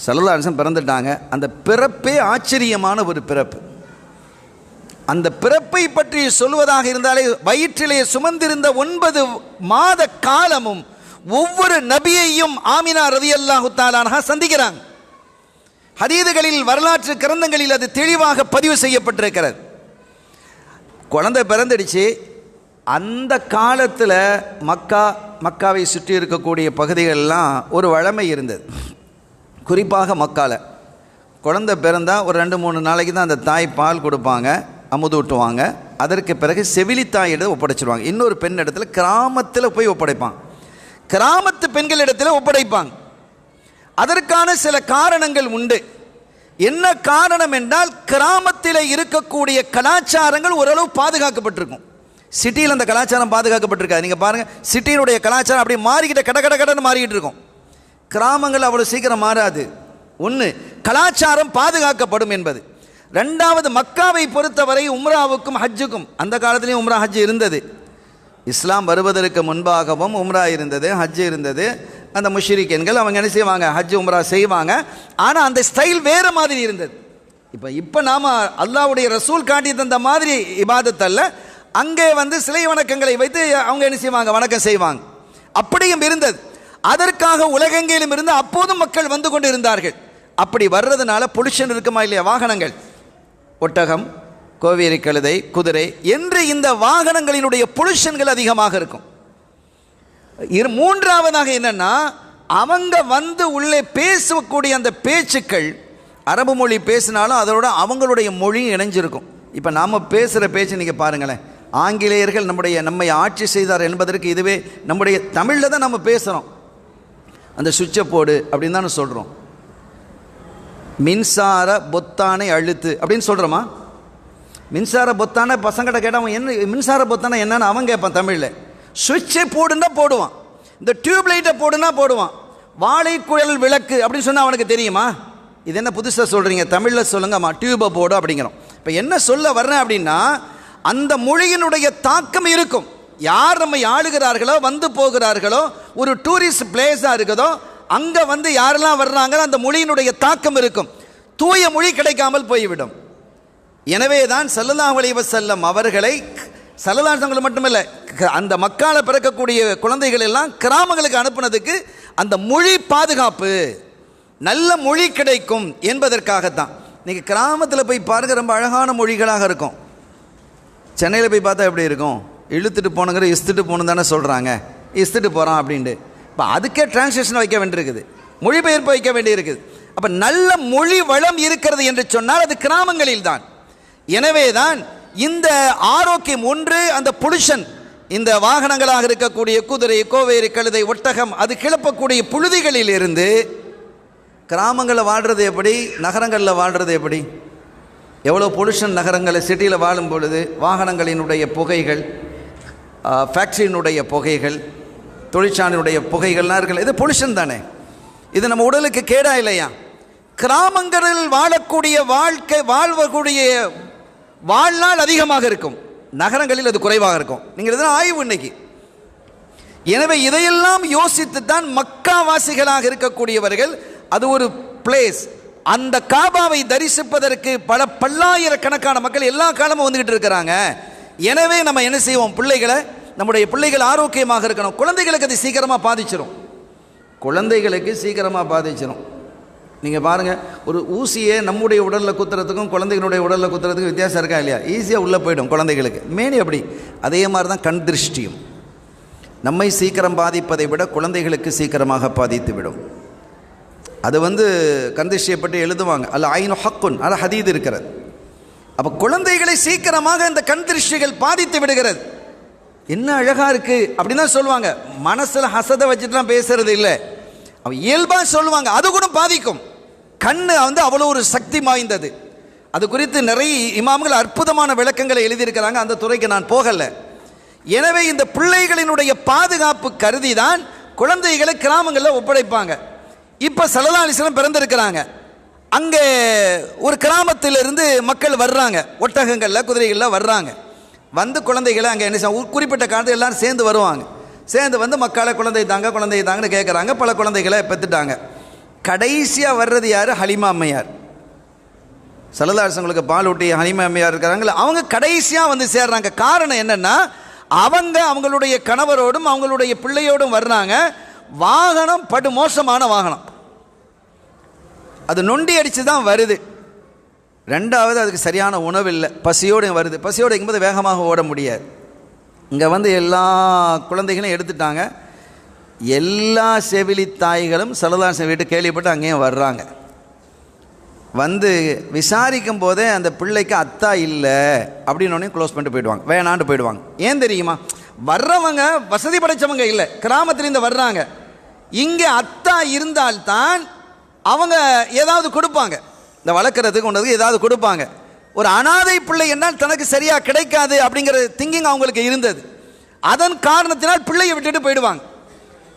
ஸல்லல்லாஹு அலைஹி வஸல்லம் பிறந்துட்டாங்க. அந்த பிறப்பே ஆச்சரியமான ஒரு பிறப்பு. அந்த பிறப்பை பற்றி சொல்வதாக இருந்தாலே, வயிற்றிலே சுமந்திருந்த 9 மாத காலமும் ஒவ்வொரு நபியையும் ஆமினா ரலியல்லாஹு தஆலா அன்ஹா சந்திக்கிறாங்க. ஹதீதுகளில், வரலாற்று கிரந்தங்களில் அது தெளிவாக பதிவு செய்யப்பட்டிருக்கிறது. குழந்தை பிறந்துடுச்சு. அந்த காலத்தில் மக்காவை சுற்றி இருக்கக்கூடிய பகுதிகளெல்லாம் ஒரு வழமை இருந்தது. குறிப்பாக மக்கால குழந்தை பிறந்தால் ஒரு 2-3 நாளைக்கு தான் அந்த தாய் பால் கொடுப்பாங்க, அமுது ஊட்டுவாங்க. அதற்கு பிறகு செவிலித்தாயிடம் ஒப்படைச்சிடுவாங்க. இன்னொரு பெண் இடத்துல கிராமத்தில் போய் ஒப்படைப்பாங்க, கிராமத்து பெண்களிடத்தில் ஒப்படைப்பாங்க. அதற்கான சில காரணங்கள் உண்டு. என்ன காரணம் என்றால், கிராமத்தில் இருக்கக்கூடிய கலாச்சாரங்கள் ஓரளவு பாதுகாக்கப்பட்டிருக்கும். சிட்டியில் அந்த கலாச்சாரம் பாதுகாக்கப்பட்டிருக்காது. நீங்கள் பாருங்கள், சிட்டியினுடைய கலாச்சாரம் அப்படி மாறிக்கிட்ட கடன்னு மாறிக்கிட்டு இருக்கும். கிராமங்கள் அவ்வளோ சீக்கிரம் மாறாது. ஒன்று, கலாச்சாரம் பாதுகாக்கப்படும் என்பது. ரெண்டாவது, மக்காவை பொறுத்தவரை உம்ராவுக்கும் ஹஜ்ஜுக்கும், அந்த காலத்திலையும் உம்ரா ஹஜ் இருந்தது. இஸ்லாம் வருவதற்கு முன்பாகவும் உம்ரா இருந்தது, ஹஜ் இருந்தது. அந்த முஷ்ரிக்கீன்கள் அவங்க என்ன செய்வாங்க? ஹஜ் உம்ரா செய்வாங்க. ஆனால் அந்த ஸ்டைல் வேறு மாதிரி இருந்தது. இப்போ நாம் அல்லாஹ்வுடைய ரசூல் காட்டி தந்த மாதிரி இபாதத் அல்ல. அங்கே சிலை வணக்கங்களை வைத்து அவங்க என்ன செய்வாங்க? வணக்கம் செய்வாங்க. அப்படியும் இருந்தது. அதற்காக உலகெங்கிலும் இருந்து அப்போதும் மக்கள் வந்து கொண்டு இருந்தார்கள். அப்படி வர்றதுனால பொல்யூஷன் இருக்குமா இல்லையா? வாகனங்கள், ஒட்டகம், கோவேரி கழுதை, குதிரை என்று இந்த வாகனங்களினுடைய பொல்யூஷன்கள் அதிகமாக இருக்கும். மூன்றாவதாக என்னன்னா, அவங்க உள்ளே பேசக்கூடிய அந்த பேச்சுக்கள், அரபு மொழி பேசினாலும் அதோட அவங்களுடைய மொழியும் இணைஞ்சிருக்கும். இப்போ நாம் பேசுகிற பேச்சு நீங்கள் பாருங்களேன், ஆங்கிலேயர்கள் நம்மை ஆட்சி செய்தார் என்பதற்கு இதுவே நம்முடைய தமிழில் தான் நம்ம பேசுகிறோம். அந்த சுவிட்சை போடு அப்படின்னு தானே சொல்கிறோம். மின்சார பொத்தானை அழுத்து அப்படின்னு சொல்கிறோமா? மின்சார பொத்தானை பசங்கிட்ட கேட்டால் அவன் என்ன மின்சார பொத்தானை என்னன்னு அவன் கேட்பான் தமிழில். சுவிட்சை போடுன்னா போடுவான், இந்த டியூப் லைட்டை போடுனா போடுவான். வாழைக்குழல் விளக்கு அப்படின்னு சொன்னால் அவனுக்கு தெரியுமா? இது என்ன புதுசாக சொல்கிறீங்க, தமிழில் சொல்லுங்கம்மா, டியூபை போடு அப்படிங்கிறோம். இப்போ என்ன சொல்ல வர்றேன் அப்படின்னா, அந்த மொழியினுடைய தாக்கம் இருக்கும். யார் நம்மை ஆளுகிறார்களோ, வந்து போகிறார்களோ, ஒரு டூரிஸ்ட் பிளேஸாக இருக்குதோ, அங்கே யாரெல்லாம் வர்றாங்களோ அந்த மொழியினுடைய தாக்கம் இருக்கும். தூய மொழி கிடைக்காமல் போய்விடும். எனவே தான் ஸல்லல்லாஹு அலைஹி வஸல்லம் அவர்களை, ஸல்லல்லாஹு அலைஹி வஸல்லம் மட்டுமல்ல, அந்த மக்கால பிறக்கக்கூடிய குழந்தைகள் எல்லாம் கிராமங்களுக்கு அனுப்புனதுக்கு அந்த மொழி பாதுகாப்பு, நல்ல மொழி கிடைக்கும் என்பதற்காகத்தான். நீங்கள் கிராமத்தில் போய் பாருங்கள், ரொம்ப அழகான மொழிகளாக இருக்கும். சென்னையில் போய் பார்த்தா எப்படி இருக்கும்? இழுத்துட்டு போனுங்கிற இஸ்துட்டு போகணும் தானே சொல்கிறாங்க, இஸ்துட்டு போகிறான் அப்படின்ட்டு. இப்போ அதுக்கே டிரான்ஸ்லேஷன் வைக்க வேண்டியிருக்குது, மொழிபெயர்ப்பு வைக்க வேண்டியிருக்குது. அப்போ நல்ல மொழி வளம் இருக்கிறது என்று சொன்னால் அது கிராமங்களில் தான். எனவே தான் இந்த ஆரோக்கியம், ஒன்று அந்த பொல்யூஷன், இந்த வாகனங்களாக இருக்கக்கூடிய குதிரை, கோவேரி கழுதை, ஒட்டகம், அது கிளப்பக்கூடிய புழுதிகளில் இருந்து கிராமங்களில் வாழ்கிறது எப்படி, நகரங்களில் வாழ்கிறது எப்படி? எவ்வளோ பொல்யூஷன் நகரங்களில், சிட்டியில் வாழும் பொழுது வாகனங்களினுடைய புகைகள், ஃபேக்ட்ரியினுடைய புகைகள், தொழிற்சாலையினுடைய புகைகள்லாம் இருக்குல்ல, இது பொல்யூஷன் தானே. இது நம்ம உடலுக்கு கேடா இல்லையா? கிராமங்களில் வாழக்கூடிய வாழ்வக்கூடிய வாழ்நாள் அதிகமாக இருக்கும், நகரங்களில் அது குறைவாக இருக்கும். நீங்கள் இதெல்லாம் ஆய்வு இன்னைக்கு. எனவே இதையெல்லாம் யோசித்து தான் மக்காவாசிகளாக இருக்கக்கூடியவர்கள், அது ஒரு பிளேஸ், அந்த காபாவை தரிசிப்பதற்கு பல பல்லாயிரக்கணக்கான மக்கள் எல்லா காலமும் வந்துகிட்டு இருக்கிறாங்க. எனவே நம்ம என்ன செய்வோம், நம்முடைய பிள்ளைகள் ஆரோக்கியமாக இருக்கணும். குழந்தைகளுக்கு அது சீக்கிரமாக பாதிச்சிடும். நீங்கள் பாருங்கள், ஒரு ஊசியை நம்முடைய உடலில் குத்துறதுக்கும் குழந்தைகளுடைய உடலில் குத்துறதுக்கும் வித்தியாசம் இருக்கா இல்லையா? ஈஸியாக உள்ளே போயிடும் குழந்தைகளுக்கு. மேனி அப்படி. அதே மாதிரி தான் கண் திருஷ்டியும் நம்மை சீக்கிரம் பாதிப்பதை விட குழந்தைகளுக்கு சீக்கிரமாக பாதித்து விடும். அது கண் திருஷ்டியை பற்றி எழுதுவாங்க, அல்ல ஐனு ஹக்குன், அது ஹதீது இருக்கிறது. அப்போ குழந்தைகளை சீக்கிரமாக இந்த கண் திருஷ்டிகள் பாதித்து விடுகிறது. என்ன அழகா இருக்கு அப்படின்னு தான் சொல்லுவாங்க. மனசுல ஹசதை வச்சுட்டுலாம் பேசுறது இல்லை, அவ இயல்பாக சொல்லுவாங்க. அது கூட பாதிக்கும். கண்ணு அவ்வளோ ஒரு சக்தி வாய்ந்தது. அது குறித்து நிறைய இமாம்கள் அற்புதமான விளக்கங்களை எழுதியிருக்கிறாங்க. அந்த துறைக்கு நான் போகலை. எனவே இந்த பிள்ளைகளினுடைய பாதுகாப்பு கருதி தான் குழந்தைகளை கிராமங்களில் ஒப்படைப்பாங்க. இப்போ ஸல்லல்லாஹு அலைஹி வஸல்லம் பிறந்திருக்கிறாங்க. அங்கே ஒரு கிராமத்திலிருந்து மக்கள் வர்றாங்க, ஒட்டகங்களில் குதிரைகளில் வர்றாங்க. குழந்தைகளை அங்கே என்ன குறிப்பிட்ட காலத்தில் எல்லாரும் சேர்ந்து வருவாங்க. சேர்ந்து மக்களை குழந்தை தாங்கன்னு கேட்குறாங்க. பல குழந்தைகளை பெற்றுட்டாங்க. கடைசியாக வர்றது யார்? ஹலீமா அம்மையார். ஸல்லல்லாஹு அலைஹி வஸல்லம் பால் ஊட்டிய ஹலீமா அம்மையார் இருக்கிறாங்களே, அவங்க கடைசியாக சேர்றாங்க. காரணம் என்னென்னா, அவங்களுடைய கணவரோடும் அவங்களுடைய பிள்ளையோடும் வர்றாங்க. வாகனம் படுமோசமான வாகனம், அது நொண்டி அடித்து தான் வருது. ரெண்டாவது, அதுக்கு சரியான உணவு இல்லை, பசியோடு வருது. பசியோடு இருக்கும்போது வேகமாக ஓட முடியாது. இங்கே எல்லா குழந்தைகளையும் எடுத்துட்டாங்க. எல்லா செவிலி தாய்களும் ஸல்லல்லாஹு அலைஹி வஸல்லம் வீட்டு கேள்விப்பட்டு அங்கேயும் வர்றாங்க. விசாரிக்கும் போதே அந்த பிள்ளைக்கு அத்தா இல்லை அப்படின்னு க்ளோஸ் பண்ணிட்டு போயிடுவாங்க, வேணாண்டு போயிடுவாங்க. ஏன் தெரியுமா? வர்றவங்க வசதி படைத்தவங்க இல்லை, கிராமத்திலேருந்து வர்றாங்க. இங்கே அத்தா இருந்தால்தான் அவங்க ஏதாவது கொடுப்பாங்க, இந்த வளர்க்குறதுக்கு ஒன்றதுக்கு ஏதாவது கொடுப்பாங்க. ஒரு அனாதை பிள்ளை என்றால் தனக்கு சரியாக கிடைக்காது அப்படிங்கிற திங்கிங் அவங்களுக்கு இருந்தது. அதன் காரணத்தினால் பிள்ளையை விட்டுட்டு போயிடுவாங்க.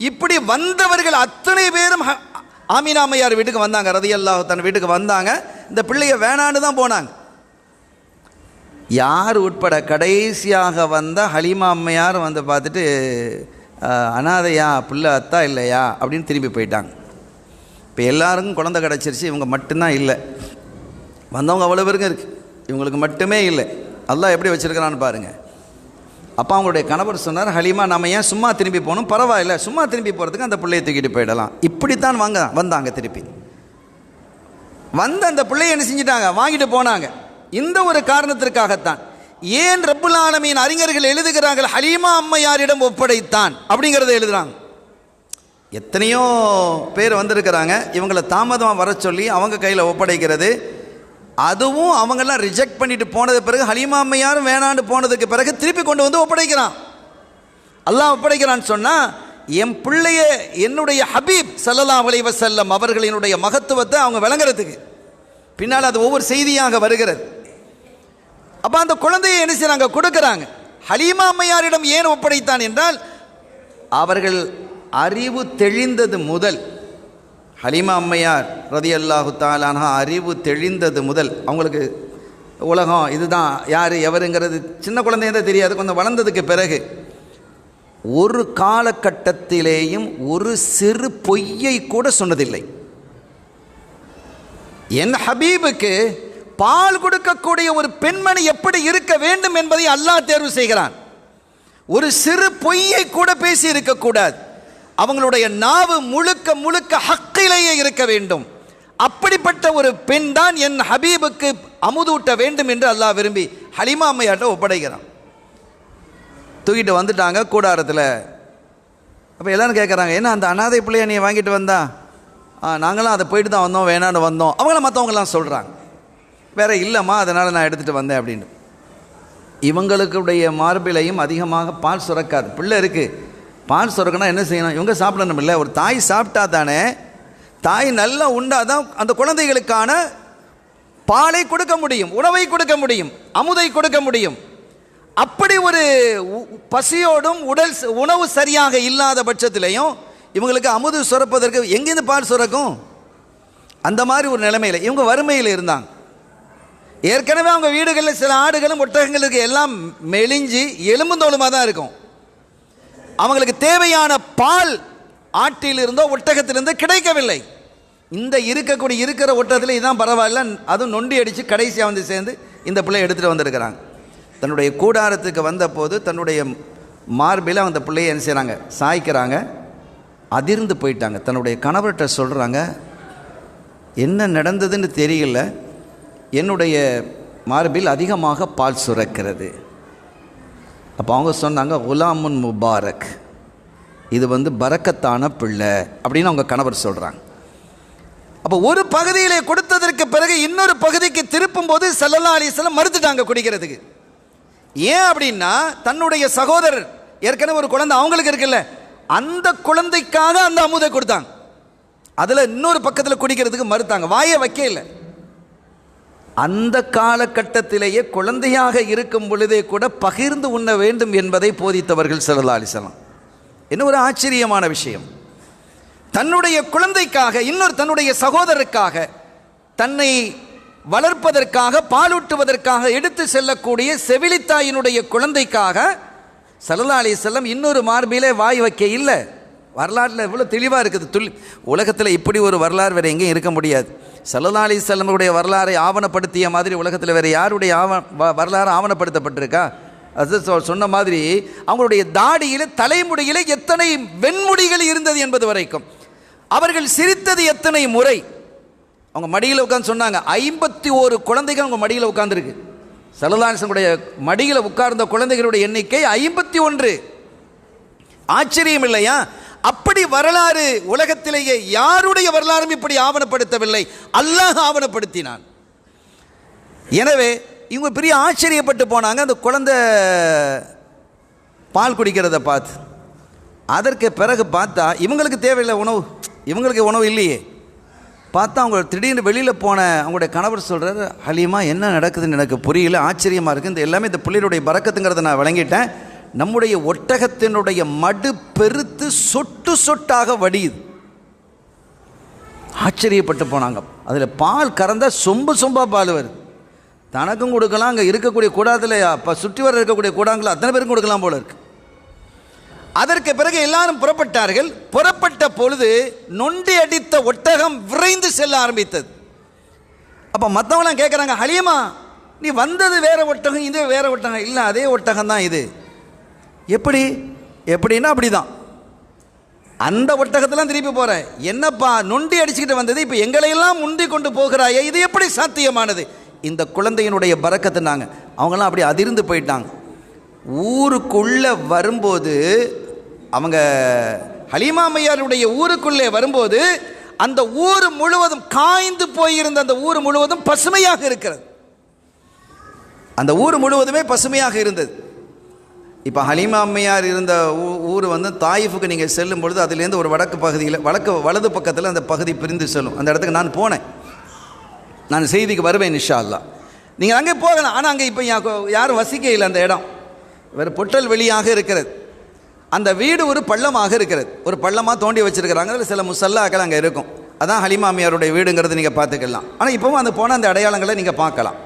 இப்படி வந்தவர்கள் அத்தனை பேரும் ஆமீனா அம்மையார் வீட்டுக்கு வந்தாங்க, ரலியல்லாஹு தன் வீட்டுக்கு வந்தாங்க. இந்த பிள்ளையை வேணான்னு தான் போனாங்க. யார் உட்பட கடைசியாக வந்த ஹலீமா அம்மையார் பார்த்துட்டு, அனாதையா, பிள்ளை அத்தா இல்லையா அப்படின்னு திரும்பி போயிட்டாங்க. இப்போ எல்லாருக்கும் குழந்தை கிடச்சிருச்சு, இவங்க மட்டும்தான் இல்லை. வந்தவங்க அவ்வளோ பேருக்கும் இருக்குது, இவங்களுக்கு மட்டுமே இல்லை. அல்லாஹ் எப்படி வச்சுருக்கிறான்னு பாருங்கள். அப்போ அவங்களுடைய கணவர் சொன்னார், ஹலீமா, நம்ம ஏன் சும்மா திரும்பி போகணும், பரவாயில்ல, சும்மா திரும்பி போகிறதுக்கு அந்த பிள்ளையை தூக்கிட்டு போயிடலாம். இப்படித்தான் வந்தாங்க. திருப்பி அந்த பிள்ளையை என்ன செஞ்சிட்டாங்க, வாங்கிட்டு போனாங்க. இந்த ஒரு காரணத்திற்காகத்தான் ஏன் ரப்புல் ஆலமீன் அறிஞர்கள் எழுதுகிறார்கள், ஹலீமா அம்மையாரிடம் ஒப்படைத்தான் அப்படிங்கிறத எழுதுறாங்க. எத்தனையோ பேர் வந்திருக்கிறாங்க, இவங்களை தாமதமாக வர சொல்லி அவங்க கையில் ஒப்படைக்கிறது. அதுவும் அவங்கெல்லாம் ரிஜெக்ட் பண்ணிட்டு போனது பிறகு, ஹலீமா அம்மையாரும் வேணாண்டு போனதுக்கு பிறகு திருப்பி கொண்டு வந்து ஒப்படைக்கிறான். அல்லாஹ் ஒப்படைக்கிறான்னு சொன்னால், என் பிள்ளைய என்னுடைய ஹபீப் ஸல்லல்லாஹு அலைஹி வஸல்லம் அவர்களினுடைய மகத்துவத்தை அவங்க விளங்குறதுக்கு பின்னால் அது ஒவ்வொரு செய்தியாக வருகிறது. அப்போ அந்த குழந்தையை என்ன செய்றாங்க, கொடுக்குறாங்க. ஹலீமா அம்மையாரிடம் ஏன் ஒப்படைத்தான் என்றால், அவர்கள் அறிவு தெளிந்தது முதல், ஹலீமா அம்மையார் ரலியல்லாஹு தஆலா அன்ஹா அறிவு தெளிந்தது முதல் அவங்களுக்கு உலகம் இதுதான், யார் எவருங்கிறது சின்ன குழந்தைய தெரியாது. கொஞ்சம் வளர்ந்ததுக்கு பிறகு ஒரு காலகட்டத்திலேயும் ஒரு சிறு பொய்யை கூட சொன்னதில்லை. என் ஹபீபுக்கு பால் கொடுக்கக்கூடிய ஒரு பெண்மணி எப்படி இருக்க வேண்டும் என்பதை அல்லாஹ் தேர்வு செய்கிறான். ஒரு சிறு பொய்யை கூட பேசி இருக்கக்கூடாது. அவங்களுடைய நாவு முழுக்க முழுக்க ஹக்கிலேயே இருக்க வேண்டும். அப்படிப்பட்ட ஒரு பெண் தான் என் ஹபீபுக்கு அமுதூட்ட வேண்டும் என்று அல்லாஹ் விரும்பி ஹலீமா அம்மையாட்ட ஒப்படைக்கிறான். தூக்கிட்டு வந்துட்டாங்க கூடாரத்தில். அப்போ எல்லாரும் கேட்குறாங்க, என்ன அந்த அனாதை பிள்ளையை நீ வாங்கிட்டு வந்தா? நாங்களாம் அதை போயிட்டு தான் வந்தோம், வேணான்னு வந்தோம். அவங்கள மற்றவங்களாம் சொல்கிறாங்க, வேற இல்லைம்மா, அதனால் நான் எடுத்துகிட்டு வந்தேன் அப்படின்னு. இவங்களுக்குடைய மார்பிலையும் அதிகமாக பால் சுரக்காது. பிள்ளை இருக்குது, பால் சுரக்கணும், என்ன செய்யணும், இவங்க சாப்பிடணும். இல்லை, ஒரு தாய் சாப்பிட்டா தானே, தாய் நல்லா உண்டாதான் அந்த குழந்தைகளுக்கான பாலை கொடுக்க முடியும், உணவை கொடுக்க முடியும், அமுதை கொடுக்க முடியும். அப்படி ஒரு பசியோடும் உணவு சரியாக இல்லாத பட்சத்திலையும் இவங்களுக்கு அமுது சுரப்பதற்கு எங்கேருந்து பால் சுரக்கும்? அந்த மாதிரி ஒரு நிலைமையில் இவங்க வறுமையில் இருந்தாங்க. ஏற்கனவே அவங்க வீடுகளில் சில ஆடுகளும் ஒட்டகங்களுக்கு எல்லாம் மெலிஞ்சு எலும்புந்தோலுமாக தான் இருக்கும். அவங்களுக்கு தேவையான பால் ஆட்டிலிருந்தோ ஒட்டகத்திலிருந்தோ கிடைக்கவில்லை. இந்த இருக்கிற ஒட்டகத்தில் இதுதான் பரவாயில்ல, அதுவும் நொண்டி அடித்து கடைசியாக வந்து சேர்ந்து இந்த பிள்ளை எடுத்துகிட்டு வந்திருக்கிறாங்க. தன்னுடைய கூடாரத்துக்கு வந்தபோது தன்னுடைய மார்பில் அந்த பிள்ளையை என்ன செய்கிறாங்க, சாய்க்கிறாங்க. அதிர்ந்து போயிட்டாங்க. தன்னுடைய கணவர்கிட்ட சொல்கிறாங்க, என்ன நடந்ததுன்னு தெரியல, என்னுடைய மார்பில் அதிகமாக பால் சுரக்கிறது. அப்போ அவங்க சொன்னாங்க, குலாமுன் முபாரக், இது பரக்கத்தான பிள்ளை அப்படின்னு அவங்க கணவர் சொல்கிறாங்க. அப்போ ஒரு பகுதியிலே கொடுத்ததற்கு பிறகு இன்னொரு பகுதிக்கு திருப்பும் போது ஸல்லல்லாஹு அலைஹி வஸல்லம் மறுத்துட்டாங்க குடிக்கிறதுக்கு. ஏன் அப்படின்னா, தன்னுடைய சகோதரர் ஏற்கனவே ஒரு குழந்தை அவங்களுக்கு இருக்குல்ல, அந்த குழந்தைக்காக அந்த அமுதை கொடுத்தாங்க. அதில் இன்னொரு பக்கத்தில் குடிக்கிறதுக்கு மறுத்தாங்க, வாயை வைக்க இல்லை. அந்த காலகட்டத்திலேயே குழந்தையாக இருக்கும் பொழுதே கூட பகிர்ந்து உண்ண வேண்டும் என்பதை போதித்தவர்கள் ஸல்லல்லாஹு அலைஹி வஸல்லம். என்ன ஒரு ஆச்சரியமான விஷயம்! தன்னுடைய குழந்தைக்காக, இன்னொரு தன்னுடைய சகோதரருக்காக, தன்னை வளர்ப்பதற்காக, பாலூட்டுவதற்காக எடுத்து செல்லக்கூடிய செவிலித்தாயினுடைய குழந்தைக்காக ஸல்லல்லாஹு அலைஹி வஸல்லம் இன்னொரு மார்பிலே வாய் வைக்க இல்லை. வரலாற்றில் இவ்வளோ தெளிவாக இருக்குது. உலகத்தில் இப்படி ஒரு வரலாறு வேறு எங்கேயும் இருக்க முடியாது. ஸல்லல்லாஹு அலைஹி வஸல்லமுடைய வரலாறை ஆவணப்படுத்திய மாதிரி உலகத்தில் வேறு யாருடைய வரலாறு ஆவணப்படுத்தப்பட்டிருக்கா? அது சொன்ன மாதிரி அவங்களுடைய தாடியில், தலைமுடியில் எத்தனை வெண்முடிகள் இருந்தது என்பது வரைக்கும், அவர்கள் சிரித்தது எத்தனை முறை, அவங்க மடியில் உட்காந்து சொன்னாங்க, 51 குழந்தைகள் அவங்க மடியில் உட்கார்ந்துருக்கு. ஸல்லல்லாஹு அலைஹி வஸல்லம் மடியில் உட்கார்ந்த குழந்தைகளுடைய எண்ணிக்கை 51. ஆச்சரியம் இல்லையா? அப்படி வரலாறு உலகத்திலேயே யாருடைய வரலாறும் இப்படி ஆவணப்படுத்தவில்லை, அல்லாஹ் ஆவணப்படுத்தினான். எனவே இவங்க பெரிய ஆச்சரியப்பட்டு போனாங்க அந்த குழந்தை பால் குடிக்கிறத பார்த்து. அதற்கு பிறகு பார்த்தா இவங்களுக்கு தேவையில்லை உணவு, இவங்களுக்கு உணவு இல்லையே. பார்த்தா அவங்க திடீர்னு வெளியில் போன அவங்களுடைய கணவர் சொல்கிறார், ஹலீமா என்ன நடக்குதுன்னு எனக்கு புரியல, ஆச்சரியமாக இருக்குது, இந்த எல்லாமே இந்த பிள்ளையுடைய பரக்கத்துங்கிறத நான் விளங்கிட்டேன். நம்முடைய ஒட்டகத்தினுடைய மடு பெருத்து சொட்டு சொட்டாக வடியுது. ஆச்சரியப்பட்டு போனாங்க. அதில் பால் கறந்தால் சொம்பாக பால் வருது. தனக்கும் கொடுக்கலாம், அங்கே இருக்கக்கூடிய கூடாரத்தில் இப்போ சுற்றி வர இருக்கக்கூடிய கூடாரங்கள் அத்தனை பேருக்கும் கொடுக்கலாம் போல இருக்கு. அதற்கு பிறகு எல்லாரும் புறப்பட்டார்கள். புறப்பட்ட பொழுது நொண்டி அடித்த ஒட்டகம் விரைந்து செல்ல ஆரம்பித்தது. அப்போ மற்றவங்களாம் கேட்குறாங்க, ஹலீமா நீ வந்தது வேற ஒட்டகம், இது வேற ஒட்டகம். இல்லை, அதே ஒட்டகம் தான் இது. எப்படின்னா அப்படிதான். அந்த ஒட்டகத்தெல்லாம் திருப்பி போகிறேன், என்னப்பா நொண்டி அடிச்சுக்கிட்டு வந்தது, இப்போ எங்களையெல்லாம் முந்தி கொண்டு போகிறாயே, இது எப்படி சாத்தியமானது? இந்த குழந்தையினுடைய பரக்கத்துனாங்க. அவங்களாம் அப்படி அதிர்ந்து போயிட்டாங்க. ஊருக்குள்ளே வரும்போது, அவங்க ஹலீமா அம்மையாருடைய ஊருக்குள்ளே வரும்போது, அந்த ஊர் முழுவதும் காய்ந்து போயிருந்த அந்த ஊர் முழுவதும் பசுமையாக இருக்கிறது. அந்த ஊர் முழுவதுமே பசுமையாக இருந்தது. இப்போ ஹலீமா அம்மையார் இருந்த ஊர் தாயிஃபுக்கு நீங்கள் செல்லும் பொழுது அதுலேருந்து ஒரு வடக்கு பகுதியில் வலது பக்கத்தில் அந்த பகுதி பிரிந்து செல்லும். அந்த இடத்துக்கு நான் போனேன். நான் செய்திக்கு வருவேன் இன்ஷா அல்லாஹ். நீங்கள் அங்கே போகலாம். ஆனால் அங்கே இப்போ யாரும் வசிக்க இல்லை. அந்த இடம் வேறு பொட்டல் வெளியாக இருக்கிறது. அந்த வீடு ஒரு பள்ளமாக இருக்கிறது. ஒரு பள்ளமாக தோண்டி வச்சுருக்கிறாங்க. அதில் சில முசல்லாக்கள் அங்கே இருக்கும். அதான் ஹலீமா அம்மையாருடைய வீடுங்கிறது நீங்கள் பார்த்துக்கலாம். ஆனால் இப்போவும் அந்த போன அந்த அடையாளங்களை நீங்கள் பார்க்கலாம்.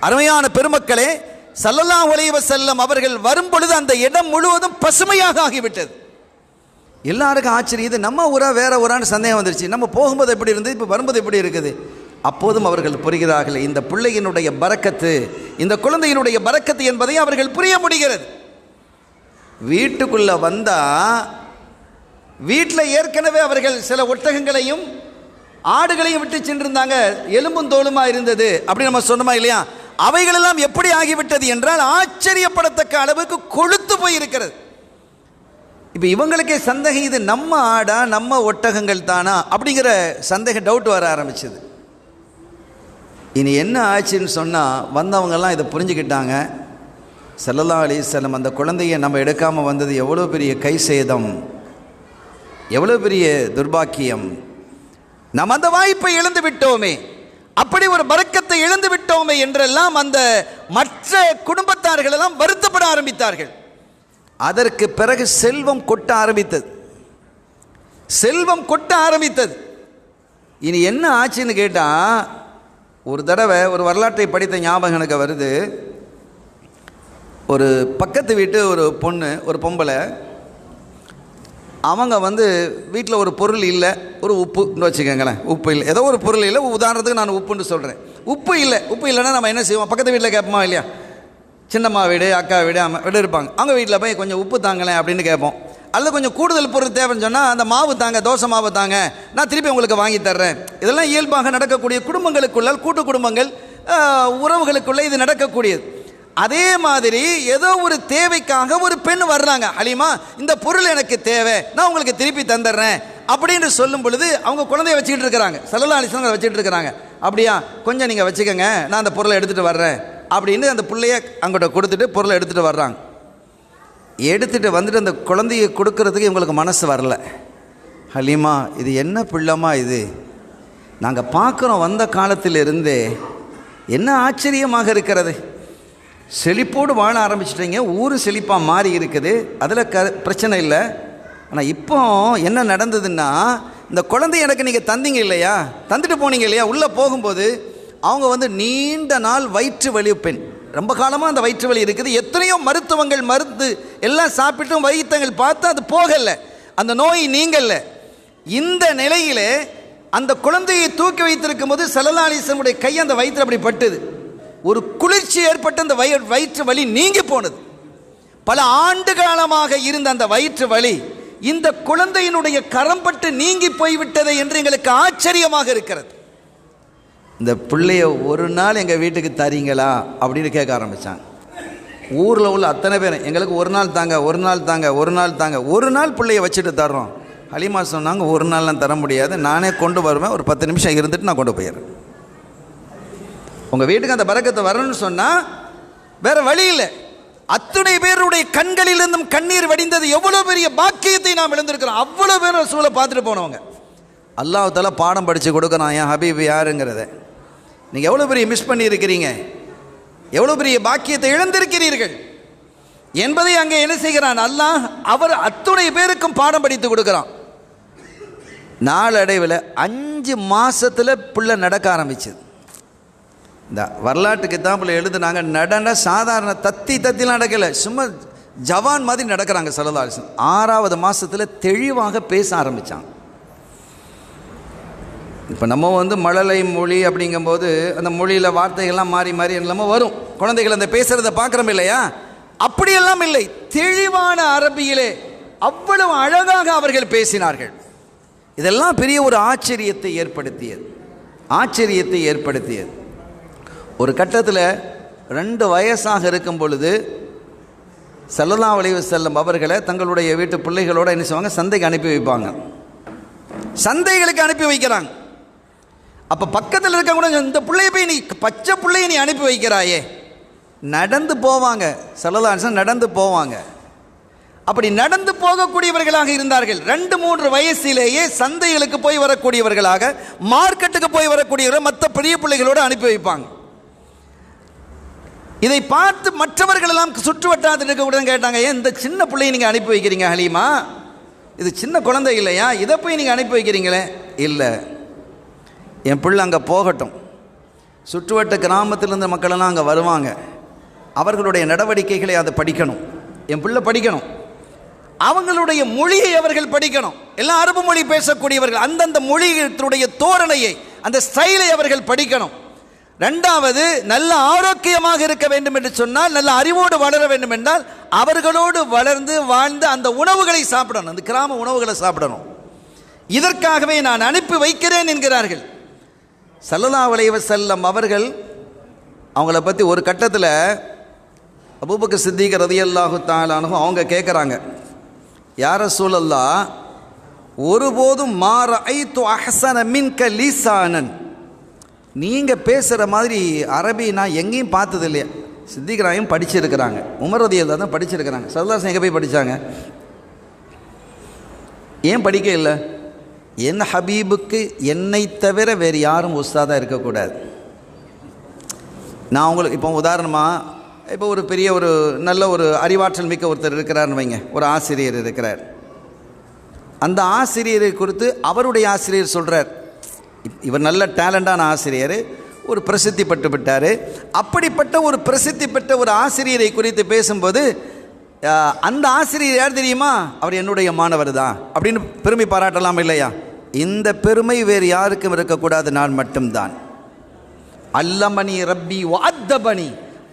அருமையான பெருமக்களே, ஸல்லல்லாஹு அலைஹி வஸல்லம் அவர்கள் வரும் பொழுது அந்த இடம் முழுவதும் பசுமையாக ஆகிவிட்டது. எல்லாருக்கும் ஆச்சரியம், இது நம்ம ஊரா வேற ஊரான்னு சந்தேகம் வந்துருச்சு. நம்ம போகும்போது எப்படி இருந்தது, இப்போ வரும்போது எப்படி இருக்குது? அப்போதும் அவர்கள் புரிகிறார்கள், இந்த பிள்ளையினுடைய பரக்கத்து, இந்த குழந்தையினுடைய பரக்கத்து என்பதை அவர்கள் புரிய முடிகிறது. வீட்டுக்குள்ளே வந்தால் வீட்டில் ஏற்கனவே அவர்கள் சில ஒட்டகங்களையும் ஆடுகளையும் விட்டு சென்றிருந்தாங்க. எலும்பும் தோலுமா இருந்தது அப்படி நம்ம சொன்னோமா இல்லையா? அவைகளெல்லாம் எப்படி ஆகிவிட்டது என்றால் ஆச்சரியப்படத்தக்க அளவுக்கு கொழுத்து போயிருக்கிறது. இப்போ இவங்களுக்கே சந்தேகம், இது நம்ம ஆடா நம்ம ஒட்டகங்கள் தானா அப்படிங்கிற சந்தேகம், டவுட் வர ஆரம்பிச்சது. இனி என்ன ஆச்சுன்னு சொன்னால் வந்தவங்கெல்லாம் இதை புரிஞ்சுக்கிட்டாங்க. ஸல்லல்லாஹு அலைஹி வஸல்லம் அந்த குழந்தையை நம்ம எடுக்காமல் வந்தது எவ்வளோ பெரிய கை சேதம், எவ்வளோ பெரிய துர்பாக்கியம். நாம் அந்த வாய்ப்பை இழந்து விட்டோமே, அப்படி ஒரு பரக்கத்தை இழந்து விட்டோமே என்றெல்லாம் அந்த மற்ற குடும்பத்தார்கள் எல்லாம் வருத்தப்பட ஆரம்பித்தார்கள். அதற்கு பிறகு செல்வம் கொட்ட ஆரம்பித்தது. இனி என்ன ஆச்சுன்னு கேட்டால், ஒரு தடவை ஒரு வரலாற்றை படித்த ஞாபகம் எனக்கு வருது. ஒரு பக்கத்து வீட்டு ஒரு பொண்ணு, ஒரு பொம்பளை, அவங்க வீட்டில் ஒரு பொருள் இல்லை, ஒரு உப்புன்னு வச்சுக்கோங்களேன், உப்பு இல்லை, ஏதோ ஒரு பொருள் இல்லை, உதாரணத்துக்கு நான் உப்புன்னு சொல்கிறேன். உப்பு இல்லைன்னா நம்ம என்ன செய்வோம்? பக்கத்து வீட்டில் கேட்போமா இல்லையா? சின்னம்மா வீடு, அக்கா வீடு, அம்மா வீடு இருப்பாங்க. அவங்க வீட்டில் போய் கொஞ்சம் உப்பு தாங்களேன் அப்படின்னு கேட்போம். அல்லது கொஞ்சம் கூடுதல் பொருள் தேவைன்னு சொன்னால், அந்த மாவு தாங்க, தோசை மாவு தாங்க, நான் திருப்பி உங்களுக்கு வாங்கி தர்றேன். இதெல்லாம் இயல்பாக நடக்கக்கூடிய குடும்பங்களுக்குள்ள, கூட்டு குடும்பங்கள், உறவுகளுக்குள்ள இது நடக்கக்கூடியது. அதே மாதிரி ஏதோ ஒரு தேவைக்காக ஒரு பெண் வர்றாங்க, ஹலீமா இந்த பொருள் எனக்கு தேவை, நான் உங்களுக்கு திருப்பி தந்துடுறேன் அப்படின்னு சொல்லும் பொழுது, அவங்க குழந்தைய வச்சுக்கிட்டு இருக்கிறாங்க, ஸல்லல்லாஹு அலைஹி வஸல்லம் வச்சுக்கிட்டு இருக்கிறாங்க. அப்படியா, கொஞ்சம் நீங்கள் வச்சுக்கோங்க, நான் அந்த பொருளை எடுத்துகிட்டு வர்றேன் அப்படின்னு அந்த பிள்ளைய அங்கிட்ட கொடுத்துட்டு பொருளை எடுத்துகிட்டு வர்றாங்க. எடுத்துகிட்டு வந்துட்டு அந்த குழந்தைய கொடுக்கறதுக்கு இவங்களுக்கு மனசு வரல. ஹலீமா இது என்ன பிள்ளைமா இது, நாங்கள் பார்க்குறோம் வந்த காலத்திலிருந்தே, என்ன ஆச்சரியமாக இருக்கிறது, செழிப்போடு வாழ ஆரம்பிச்சிட்டிங்க, ஊர் செழிப்பாக மாறி இருக்குது, அதில் பிரச்சனை இல்லை. ஆனால் இப்போ என்ன நடந்ததுன்னா, இந்த குழந்தை எனக்கு நீங்கள் தந்தீங்க இல்லையா, தந்துட்டு போனீங்க இல்லையா, உள்ளே போகும்போது அவங்க நீண்ட நாள் வயிற்று வலி பெண், ரொம்ப காலமாக அந்த வயிற்று வலி இருக்குது, எத்தனையோ மருத்துவங்கள் மருந்து எல்லாம் சாப்பிட்டும் வைத்தியங்கள் பார்த்து அது போகலை, அந்த நோய் நீங்கல்ல. இந்த நிலையிலே அந்த குழந்தையை தூக்கி வைத்திருக்கும் போது ஸல்லல்லாஹு அலைஹி வஸல்லம் உடைய கை அந்த வயிற்று அப்படி பட்டுது, ஒரு குளிர்ச்சி ஏற்பட்டு அந்த வயிற்று வலி நீங்கி போனது. பல ஆண்டு காலமாக இருந்த அந்த வயிற்று வலி இந்த குழந்தையினுடைய கரம்பட்டு நீங்கி போய்விட்டது என்று எங்களுக்கு ஆச்சரியமாக இருக்கிறது. இந்த பிள்ளைய ஒரு நாள் எங்கள் வீட்டுக்கு தரீங்களா அப்படின்னு கேட்க ஆரம்பித்தாங்க. ஊரில் உள்ள அத்தனை பேர் எங்களுக்கு ஒரு நாள் தாங்க, ஒரு நாள் தாங்க, ஒரு நாள் தாங்க, ஒரு நாள் பிள்ளைய வச்சுட்டு தர்றோம். ஹலீமா சொன்னாங்க, ஒரு நாள்லாம் தர முடியாது, நானே கொண்டு வருவேன், ஒரு 10 நிமிஷம் இருந்துட்டு நான் கொண்டு போயிடுறேன். உங்கள் வீட்டுக்கு அந்த பரக்கத்தை வரணும்னு சொன்னால் வேறு வழி இல்லை. அத்துணை பேருடைய கண்களிலிருந்தும் கண்ணீர் வடிந்தது. எவ்வளோ பெரிய பாக்கியத்தை நாம் இழந்திருக்கிறோம். அவ்வளோ பேர் ரசூலை பார்த்துட்டு போனவங்க. அல்லாஹ் தஆலா பாடம் படித்து கொடுக்கணும், என் ஹபீப் யாருங்கிறத. நீங்கள் எவ்வளோ பெரிய மிஸ் பண்ணியிருக்கிறீங்க, எவ்வளோ பெரிய பாக்கியத்தை இழந்திருக்கிறீர்கள் என்பதை அங்கே என்ன செய்கிறான் அல்லாஹ், அவர் அத்துணை பேருக்கும் பாடம் படித்து கொடுக்குறான். நாளடைவில் 5 மாதத்தில் பிள்ளை நடக்க ஆரம்பிச்சது. இந்த வரலாற்று கிதாபில் எழுதுனாங்க, நடன சாதாரண தத்திலாம் நடக்கலை, சும்மா ஜவான் மாதிரி நடக்கிறாங்க ஸல்லல்லாஹு அலைஹி வஸல்லம். 6வது மாதத்தில் தெளிவாக பேச ஆரம்பித்தாங்க. இப்போ நம்ம மழலை மொழி அப்படிங்கும்போது அந்த மொழியில் வார்த்தைகள்லாம் மாறி மாறி எல்லாமே வரும். குழந்தைகள் அந்த பேசுகிறத பார்க்குறோம் இல்லையா, அப்படியெல்லாம் இல்லை, தெளிவான அரபியிலே அவ்வளவு அழகாக அவர்கள் பேசினார்கள். இதெல்லாம் பெரிய ஒரு ஆச்சரியத்தை ஏற்படுத்தியது. ஒரு கட்டத்தில் 2 வயசாக இருக்கும் பொழுது ஸல்லல்லாஹு அலைஹி வஸல்லம் அவர்களை தங்களுடைய வீட்டு பிள்ளைகளோடு என்ன செய்வாங்க, சந்தைக்கு அனுப்பி வைப்பாங்க. சந்தைகளுக்கு அனுப்பி வைக்கிறாங்க. அப்போ பக்கத்தில் இருக்கக்கூடிய இந்த பிள்ளைய போய் நீ பச்சை பிள்ளையை நீ அனுப்பி வைக்கிறாயே, நடந்து போவாங்க, ஸல்லல்லாஹு அலைஹி வஸல்லம் நடந்து போவாங்க. அப்படி நடந்து போகக்கூடியவர்களாக இருந்தார்கள். 2-3 வயசிலேயே சந்தைகளுக்கு போய் வரக்கூடியவர்களாக, மார்க்கெட்டுக்கு போய் வரக்கூடியவர்கள் மற்ற பெரிய பிள்ளைகளோடு அனுப்பி வைப்பாங்க. இதை பார்த்து மற்றவர்கள் எல்லாம் சுற்று வட்டாரத்தில் இருக்கக்கூடாது கேட்டாங்க, ஏன் இந்த சின்ன பிள்ளையை நீங்கள் அனுப்பி வைக்கிறீங்க ஹலீமா, இது சின்ன குழந்தை இல்லையா, இதை போய் நீங்கள் அனுப்பி வைக்கிறீங்களே. இல்லை, என் பிள்ளை அங்கே போகட்டும், சுற்றுவட்ட கிராமத்தில் இருந்த மக்களெல்லாம் அங்கே வருவாங்க, அவர்களுடைய நடவடிக்கைகளை அதை படிக்கணும், என் பிள்ளை படிக்கணும், அவங்களுடைய மொழியை அவர்கள் படிக்கணும். எல்லாம் அரபு மொழி பேசக்கூடியவர்கள், அந்தந்த மொழிகளுடைய தோரணையை, அந்த ஸ்டைலை அவர்கள் படிக்கணும். 2வது, நல்ல ஆரோக்கியமாக இருக்க வேண்டும் என்று சொன்னால், நல்ல அறிவோடு வளர வேண்டும் என்றால் அவர்களோடு வளர்ந்து வாழ்ந்து அந்த உணவுகளை சாப்பிடணும், அந்த கிராம உணவுகளை சாப்பிடணும். இதற்காகவே நான் அனுப்பி வைக்கிறேன் என்கிறார்கள். ஸல்லல்லாஹு அலைஹி வஸல்லம் அவர்கள் அவங்கள பற்றி ஒரு கட்டத்தில் அபூபக்கர் சித்திக் ரலியல்லாஹு தஆலா அன்ஹு அவங்க கேட்குறாங்க, யா ரசூலல்லாஹ், ஒருபோதும் மா ரஅய்து அஹ்ஸன மின்க லிசானன், நீங்கள் பேசுகிற மாதிரி அரபி நான் எங்கேயும் பார்த்தது இல்லையா. சித்திக்ராயும் படிச்சிருக்கிறாங்க, உமர் ரலியல்லாஹு தான் படிச்சிருக்கிறாங்க. ஸல்லல்லாஹு அலைஹி வஸல்லம் எங்கே போய் படித்தாங்க, ஏன் படிக்க இல்லை? என் ஹபீபுக்கு என்னை தவிர வேறு யாரும் உஸ்தாதாக இருக்கக்கூடாது. நான் உங்களுக்கு இப்போ உதாரணமாக, இப்போ ஒரு பெரிய ஒரு நல்ல ஒரு அறிவாற்றல் மிக்க ஒருத்தர் இருக்கிறார்னு வைங்க, ஒரு ஆசிரியர் இருக்கிறார். அந்த ஆசிரியரை குறித்து அவருடைய ஆசிரியர் சொல்கிறார், இவர் நல்ல டேலண்டான ஆசிரியர், ஒரு பிரசித்தி பெற்று விட்டார். அப்படிப்பட்ட ஒரு பிரசித்தி பெற்ற ஒரு ஆசிரியரை குறித்து பேசும்போது அந்த ஆசிரியர் யார் தெரியுமா? அவர் என்னுடைய மாணவர் தான் அப்படின்னு பெருமை பாராட்டலாம் இல்லையா? இந்த பெருமை வேறு யாருக்கும் இருக்கக்கூடாது, நான் மட்டும்தான். அல்லமணி ரப்பி வஅத்தபனி,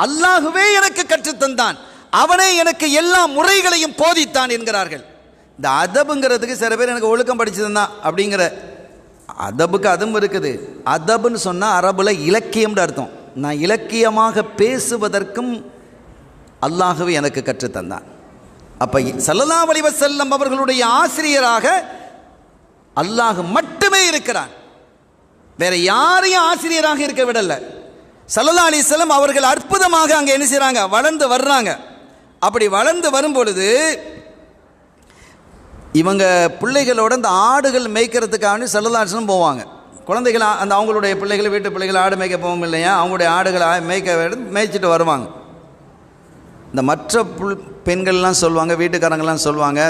அல்லாஹுவே எனக்கு கற்றுத்தந்தான், அவனே எனக்கு எல்லா முறைகளையும் போதித்தான் என்கிறார்கள். இந்த அதபுங்கிறதுக்கு சில பேர் எனக்கு ஒழுக்கம் படிச்சதுதான் அப்படிங்கிற, அதபுக்கு அதுவும் இருக்குது. அதபுன்னு சொன்னால் அரபுல இலக்கியம்னு அர்த்தம். நான் இலக்கியமாக பேசுவதற்கும் அல்லாஹுவே எனக்கு கற்றுத்தந்தான். அப்போ ஸல்லல்லாஹு அலைஹி வஸல்லம் அவர்களுடைய ஆசிரியராக அல்லாஹ் மட்டுமே இருக்கிறான், வேற யாரையும் ஆசிரியராக இருக்க விடல. ஸல்லல்லாஹு அலைஹி வஸல்லம் அவர்கள் அற்புதமாக அங்கே என்ன செய்கிறாங்க, வளர்ந்து வர்றாங்க. அப்படி வளர்ந்து வரும் பொழுது இவங்க பிள்ளைகளோட இந்த ஆடுகள் மேய்க்கிறதுக்காக ஸல்லல்லாஹு அலைஹி வஸல்லம் போவாங்க. குழந்தைகள் அந்த அவங்களுடைய பிள்ளைகள், வீட்டு பிள்ளைகள் ஆடு மேய்க்க போவோம் இல்லையா, அவங்களுடைய ஆடுகளை மேய்ச்சிட்டு வருவாங்க. இந்த மற்ற பெண்கள்லாம் சொல்லுவாங்க, வீட்டுக்காரங்கள்லாம் சொல்லுவாங்க,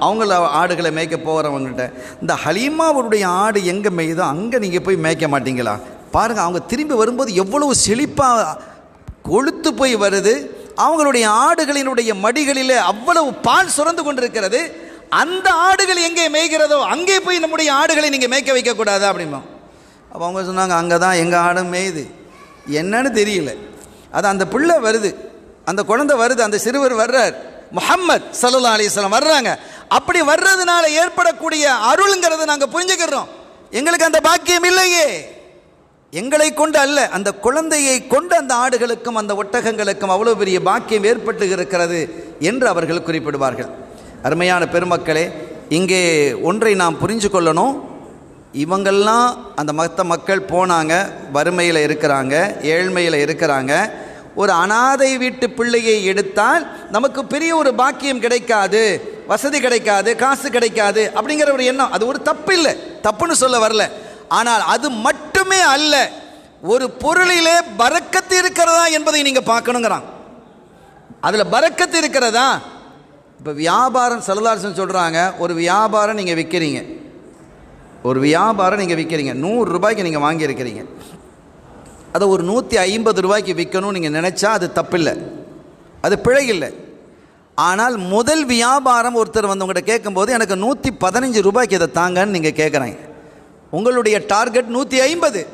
அவங்கள ஆடுகளை மேய்க்க போகிறவங்ககிட்ட, இந்த ஹலீமாவுடைய ஆடு எங்கே மேய்தோ அங்கே நீங்கள் போய் மேய்க்க மாட்டீங்களா? பாருங்கள், அவங்க திரும்பி வரும்போது எவ்வளவு செழிப்பாக கொழுத்து போய் வருது, அவங்களுடைய ஆடுகளினுடைய மடிகளில் அவ்வளவு பால் சுரந்து கொண்டிருக்கிறது. அந்த ஆடுகள் எங்கே மேய்கிறதோ அங்கே போய் நம்முடைய ஆடுகளை நீங்கள் மேய்க்க வைக்கக்கூடாதா அப்படிமா? அப்போ அவங்க சொன்னாங்க, அங்கே தான் எங்கள் ஆடு மேயுது. என்னன்னு தெரியல. அது அந்த பிள்ளை வருது, அந்த குழந்தை வருது, அந்த சிறுவர் வர்றார், முஹம்மத் ஸல்லல்லாஹு அலைஹி வஸல்லம் வர்றாங்க. அப்படி வர்றதுனால ஏற்படக்கூடிய அருள்ங்கிறத நாங்கள் புரிஞ்சுக்கிறோம். எங்களுக்கு அந்த பாக்கியம் இல்லையே, எங்களை கொண்டு அல்ல, அந்த குழந்தையை கொண்டு அந்த ஆடுகளுக்கும் அந்த ஒட்டகங்களுக்கும் அவ்வளோ பெரிய பாக்கியம் ஏற்பட்டு இருக்கிறது என்று அவர்கள் குறிப்பிடுவார்கள். அருமையான பெருமக்களே, இங்கே ஒன்றை நாம் புரிஞ்சு கொள்ளணும். இவங்கெல்லாம் அந்த மற்ற மக்கள் போனாங்க, வறுமையில் இருக்கிறாங்க, ஏழ்மையில் இருக்கிறாங்க. ஒரு அனாதை வீட்டு பிள்ளையை எடுத்தால் நமக்கு பெரிய ஒரு பாக்கியம் கிடைக்காது, வசதி கிடைக்காது, காசு கிடைக்காது அப்படிங்கிற ஒரு எண்ணம், அது ஒரு தப்பு இல்லை, தப்புன்னு சொல்ல வரல. ஆனால் அது மட்டுமே அல்ல, ஒரு பொருளிலே பரக்கத்து இருக்கிறதா என்பதை நீங்கள் பார்க்கணுங்கிறான். அதில் பரக்கத்து இருக்கிறதா? இப்போ வியாபாரம் ஸல்லல்லாஹு அலைஹி வஸல்லம் சொல்கிறாங்க, ஒரு வியாபாரம் நீங்கள் விற்கிறீங்க, ஒரு வியாபாரம் நீங்கள் விற்கிறீங்க, 100 ரூபாய்க்கு நீங்கள் வாங்கியிருக்கிறீங்க, அதை ஒரு 150 ரூபாய்க்கு விற்கணும்னு நீங்கள் நினச்சா அது தப்பில்லை, அது பிழை இல்லை. ஆனால் முதல் வியாபாரம் ஒருத்தர் வந்து உங்கள்கிட்ட கேட்கும்போது எனக்கு 115 ரூபாய்க்கு இதை தாங்கன்னு நீங்கள் கேட்குறாங்க. உங்களுடைய டார்கெட் 150,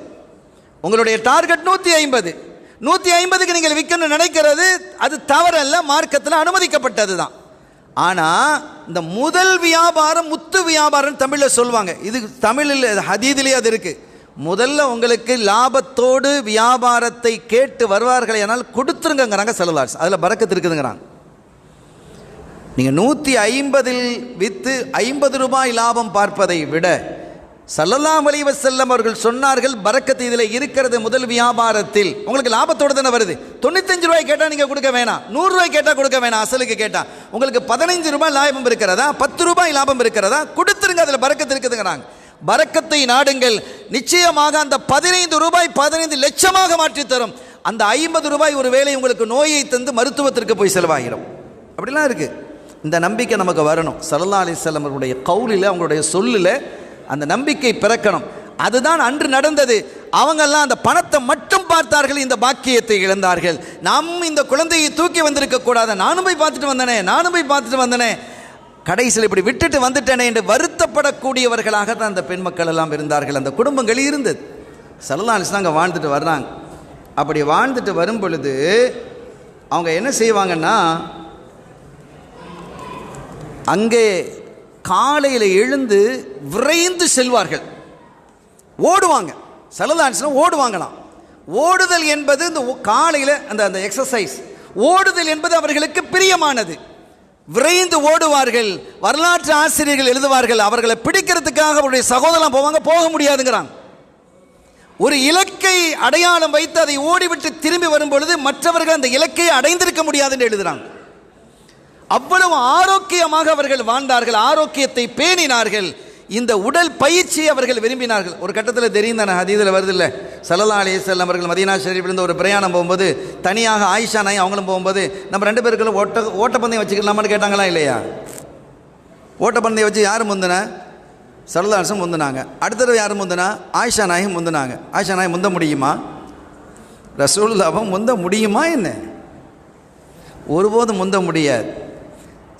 உங்களுடைய டார்கெட் 150, 150க்கு நீங்கள் விற்கணும்னு நினைக்கிறது அது தவறல்ல, மார்க்கத்தில் அனுமதிக்கப்பட்டது தான். ஆனால் இந்த முதல் வியாபாரம் முத்து வியாபாரம் தமிழில் சொல்லுவாங்க, இது தமிழில் ஹதீதிலே அது இருக்குது. முதல்ல உங்களுக்கு லாபத்தோடு வியாபாரத்தை கேட்டு வருவார்கள், ஆனால் கொடுத்துருங்கிறாங்க ஸல்லல்லாஹு அலைஹி வஸல்லம், அதில் பரக்கத்து இருக்குதுங்கிறாங்க. நீங்கள் 150இல் விற்று 50 ரூபாய் லாபம் பார்ப்பதை விட ஸல்லல்லாஹு அலைஹி வஸல்லம் அவர்கள் சொன்னார்கள், பரக்கத்து இதில் இருக்கிறது. முதல் வியாபாரத்தில் உங்களுக்கு லாபத்தோடு தானே வருது. 95 ரூபாய் கேட்டால் நீங்கள் கொடுக்க வேணாம், 100 ரூபாய் கேட்டால் கொடுக்க வேணாம், அசலுக்கு கேட்டால் உங்களுக்கு 15 ரூபாய் லாபம் இருக்கிறதா, 10 ரூபாய் லாபம் இருக்கிறதா, கொடுத்துருங்க, அதில் பரக்கத்து இருக்குதுங்கிறாங்க. பரக்கத்தை நாடுங்கள், நிச்சயமாக அந்த 15 ரூபாய் 15 லட்சமாக மாற்றி தரும். அந்த 50 ரூபாய் ஒரு வேளை உங்களுக்கு நோயை தந்து மருத்துவத்திற்கு போய் செலவாகிடும். அப்படிலாம் இருக்குது. இந்த நம்பிக்கை நமக்கு வரணும். ஸல்லல்லாஹு அலைஹி வஸல்லம் அவருடைய கவுலில், அவங்களுடைய சொல்லில் அந்த நம்பிக்கை பிறக்கணும். அதுதான் அன்று நடந்தது. அவங்கெல்லாம் அந்த பணத்தை மட்டும் பார்த்தார்கள், இந்த பாக்கியத்தை இழந்தார்கள். நாம் இந்த குழந்தையை தூக்கி வந்திருக்க கூடாது, நானும் போய் பார்த்துட்டு வந்தனே, கடைசியில் இப்படி விட்டுட்டு வந்துட்டேனே என்று வருத்தப்படக்கூடியவர்களாக தான் அந்த பெண் மக்கள் எல்லாம் இருந்தார்கள், அந்த குடும்பங்கள் இருந்தது. ஸல்லல்லாஹு அலைஹி வஸல்லம் அங்கே வாழ்ந்துட்டு வர்றாங்க. அப்படி வாழ்ந்துட்டு வரும் பொழுது அவங்க என்ன செய்வாங்கன்னா, அங்கே காலையில் எழுந்து விரைந்து செல்வார்கள், ஓடுவாங்க. ஸல்லல்லாஹு அலைஹி வஸல்லம் ஓடுவாங்களாம். ஓடுதல் என்பது இந்த காலையில் அந்த எக்ஸசைஸ், ஓடுதல் என்பது அவர்களுக்கு பிரியமானது. விரைந்து ஓடுவார்கள். வரலாற்று ஆசிரியர்கள் எழுதுவார்கள், அவர்களை பிடிக்கிறதுக்காக அவருடைய சகோதரன் போவாங்க, போக முடியாதுங்கிறாங்க. ஒரு இலக்கை அடையாளம் வைத்து அதை ஓடிவிட்டு திரும்பி வரும் பொழுது மற்றவர்கள் அந்த இலக்கை அடைந்திருக்க முடியாது என்று எழுதுகிறாங்க. அவ்வளவு ஆரோக்கியமாக அவர்கள் வாழ்ந்தார்கள், ஆரோக்கியத்தை பேணினார்கள். இந்த உடல் பயிற்சியை அவர்கள் விரும்பினார்கள். ஒரு கட்டத்தில் தெரியும் தானே, ஹதீஸில் வருது இல்லை, ஸல்லல்லாஹு அலைஹி வஸல்லம் அவர்கள் மதீனா ஷரீஃபிலிருந்து ஒரு பிரயாணம் போகும்போது தனியாக ஆயிஷா நாய் அவங்களும் போகும்போது நம்ம 2 பேருக்குள்ள ஓட்டப்பந்தயம் வச்சுக்கலாமான்னு கேட்டாங்களா இல்லையா? ஓட்டப்பந்தயம் வச்சு யார் முந்தின? ஸல்லல்லாஹு அலைஹி வஸல்லம் முந்தினாங்க. அடுத்த தடவை யார் முந்தினா? ஆயிஷா நாயகி முந்தினாங்க. ஆயிஷா நாயகி முந்த முடியுமா? ரசூலுல்லாஹ் முந்த முடியுமா என்ன? ஒருபோதும் முந்த முடியாது.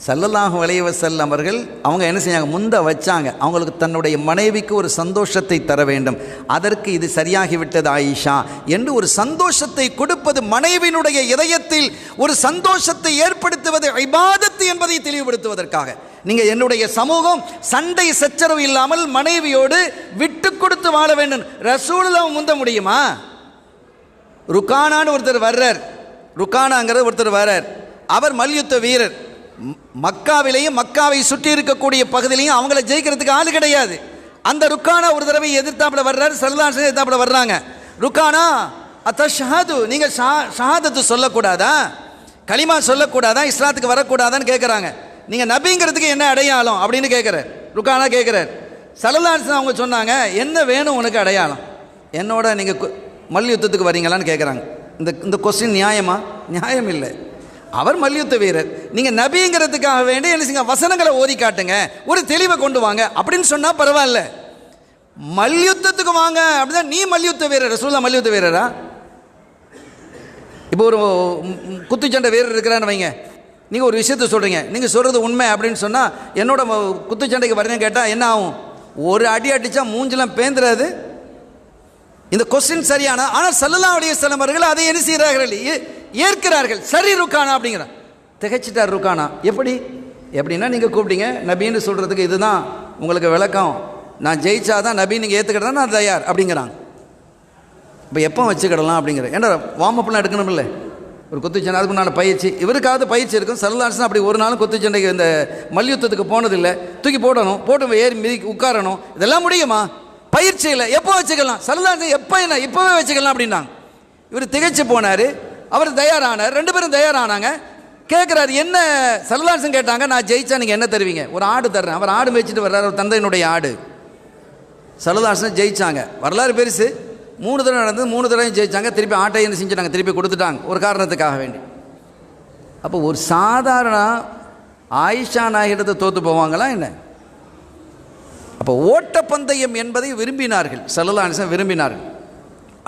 ஸல்லல்லாஹு அலைஹி வஸல்லம் அவர்கள் அவங்க என்ன செஞ்சாங்க? முந்த வச்சாங்க. அவங்களுக்கு தன்னுடைய மனைவிக்கு ஒரு சந்தோஷத்தை தர வேண்டும், அதற்கு இது சரியாகிவிட்டது ஆயிஷா என்று ஒரு சந்தோஷத்தை கொடுப்பது, மனைவியினுடைய இதயத்தில் ஒரு சந்தோஷத்தை ஏற்படுத்துவது இபாதத்து என்பதை தெளிவுபடுத்துவதற்காக. நீங்கள் என்னுடைய சமூகம் சண்டை சச்சரவு இல்லாமல் மனைவியோடு விட்டு கொடுத்து வாழ வேண்டும். ரசூலுல்லாஹ் முந்த முடியுமா? ருக்கானான்னு ஒருத்தர் வர்றார். ருக்கானாங்கிறது ஒருத்தர் வர்றார். அவர் மல்யுத்த வீரர். மக்காவிலேயும் மக்காவை சுற்றி இருக்கக்கூடிய பகுதியிலையும் அவங்கள ஜெயிக்கிறதுக்கு ஆள் கிடையாது. அந்த ருக்கானா ஒரு தடவை எதிர்த்தாப்புல வர்றாரு, ஸல்லல்லாஹு அலைஹி வஸல்லம் எதிர்த்தாப்புல வர்றாங்க. ருக்கானா அத்தஷஹது, நீங்கள் ஷஹாதத்து சொல்லக்கூடாதா, கலிமா சொல்லக்கூடாதா, இஸ்லாத்துக்கு வரக்கூடாதான்னு கேட்குறாங்க. நீங்கள் நபிங்கிறதுக்கு என்ன அடையாளம் அப்படின்னு கேட்குறார். ருக்கானா கேட்குறார். ஸல்லல்லாஹு அலைஹி வஸல்லம் அவங்க சொன்னாங்க, என்ன வேணும் உனக்கு அடையாளம்? என்னோட நீங்கள் மல்யுத்தத்துக்கு வரீங்களான்னு கேட்குறாங்க. இந்த கொஸ்டின் நியாயமா? நியாயம் இல்லை. அவர் மல்யுத்த வீரர், நீங்கள் நபிங்கிறதுக்காக வேண்டி என்ன செய்யுங்க, வசனங்களை ஓதி காட்டுங்க, ஒரு தெளிவை கொண்டு வாங்க அப்படின்னு சொன்னால் பரவாயில்ல. மல்யுத்தத்துக்கு வாங்க அப்படின்னா நீ மல்யுத்த வீரர், ரசூலுல்லாஹ் மல்யுத்த வீரரா? இப்போ ஒரு குத்துச்சண்டை வீரர் இருக்கிறான்னு வைங்க, நீங்கள் ஒரு விஷயத்த சொல்கிறீங்க, நீங்கள் சொல்கிறது உண்மை அப்படின்னு சொன்னால் என்னோட குத்துச்சண்டைக்கு வரேன்னு கேட்டால் என்ன ஆகும்? ஒரு அடி அடித்தா மூஞ்செல்லாம் பேந்துறாது. இந்த கொஸ்டின் சரியான, ஆனால் ஸல்லல்லாஹு அலைஹி வஸல்லம் அவர்கள் அதை என்ன செய்கிறார்கள்? ஏற்கிறார்கள். சரி ருக்கானா அப்படிங்கிறான். திகைச்சிட்டார் ருக்கானா. எப்படின்னா நீங்கள் கூப்பிட்டீங்க நபின்னு சொல்கிறதுக்கு இதுதான் உங்களுக்கு விளக்கம், நான் ஜெயிச்சாதான் நபி நீங்கள் ஏற்றுக்கிட்டா நான் தயார் அப்படிங்கிறாங்க. இப்போ எப்போ வச்சுக்கிடலாம் அப்படிங்கிற, ஏன்னா வார்மப்லாம் எடுக்கணும் இல்லை, ஒரு குத்துச்சண்டை அதுக்கு முன்னால் பயிற்சி, இவருக்காவது பயிற்சி இருக்கும். ஸல்லல்லாஹு அலைஹி வஸல்லம் அப்படி ஒரு நாளும் குத்துச்சண்டைக்கு இந்த மல்யுத்தத்துக்கு போனதில்லை. தூக்கி போடணும், போட்டு ஏறி மிதி உட்காரணும், இதெல்லாம் முடியுமா? பயிற்சி இல்லை. எப்போ வச்சுக்கலாம்? ஸல்லல்லாஹு அலைஹி வஸல்லம் எப்போ என்ன இப்போவே வச்சுக்கலாம் அப்படின்னாங்க. இவர் திகைச்சு போனார். அவர் தயாரானார். ரெண்டு பேரும் தயாரானாங்க. கேட்குறாரு, என்ன? ஸல்லல்லாஹு அலைஹி வஸல்லம் கேட்டாங்க, நான் ஜெயிச்சா நீங்கள் என்ன தருவீங்க? ஒரு ஆடு தர்றேன். அவர் ஆடு மேய்ச்சிட்டு வர்றாரு, ஒரு தந்தையினுடைய ஆடு. ஸல்லல்லாஹு அலைஹி வஸல்லம் ஜெயிச்சாங்க. வரலாறு பெருசு. 3 தடவை நடந்தது, 3 தடவையும் ஜெயிச்சாங்க. திருப்பி ஆட்டை என்ன செஞ்சுட்டாங்க? திருப்பி கொடுத்துட்டாங்க ஒரு காரணத்துக்காக வேண்டி. அப்போ ஒரு சாதாரண ஆயிஷா நாயகிடத்தை தோற்று போவாங்களா என்ன? அப்போ ஓட்டப்பந்தயம் என்பதை விரும்பினார்கள், ஸல்லல்லாஹு அலைஹி வஸல்லம் விரும்பினார்கள்.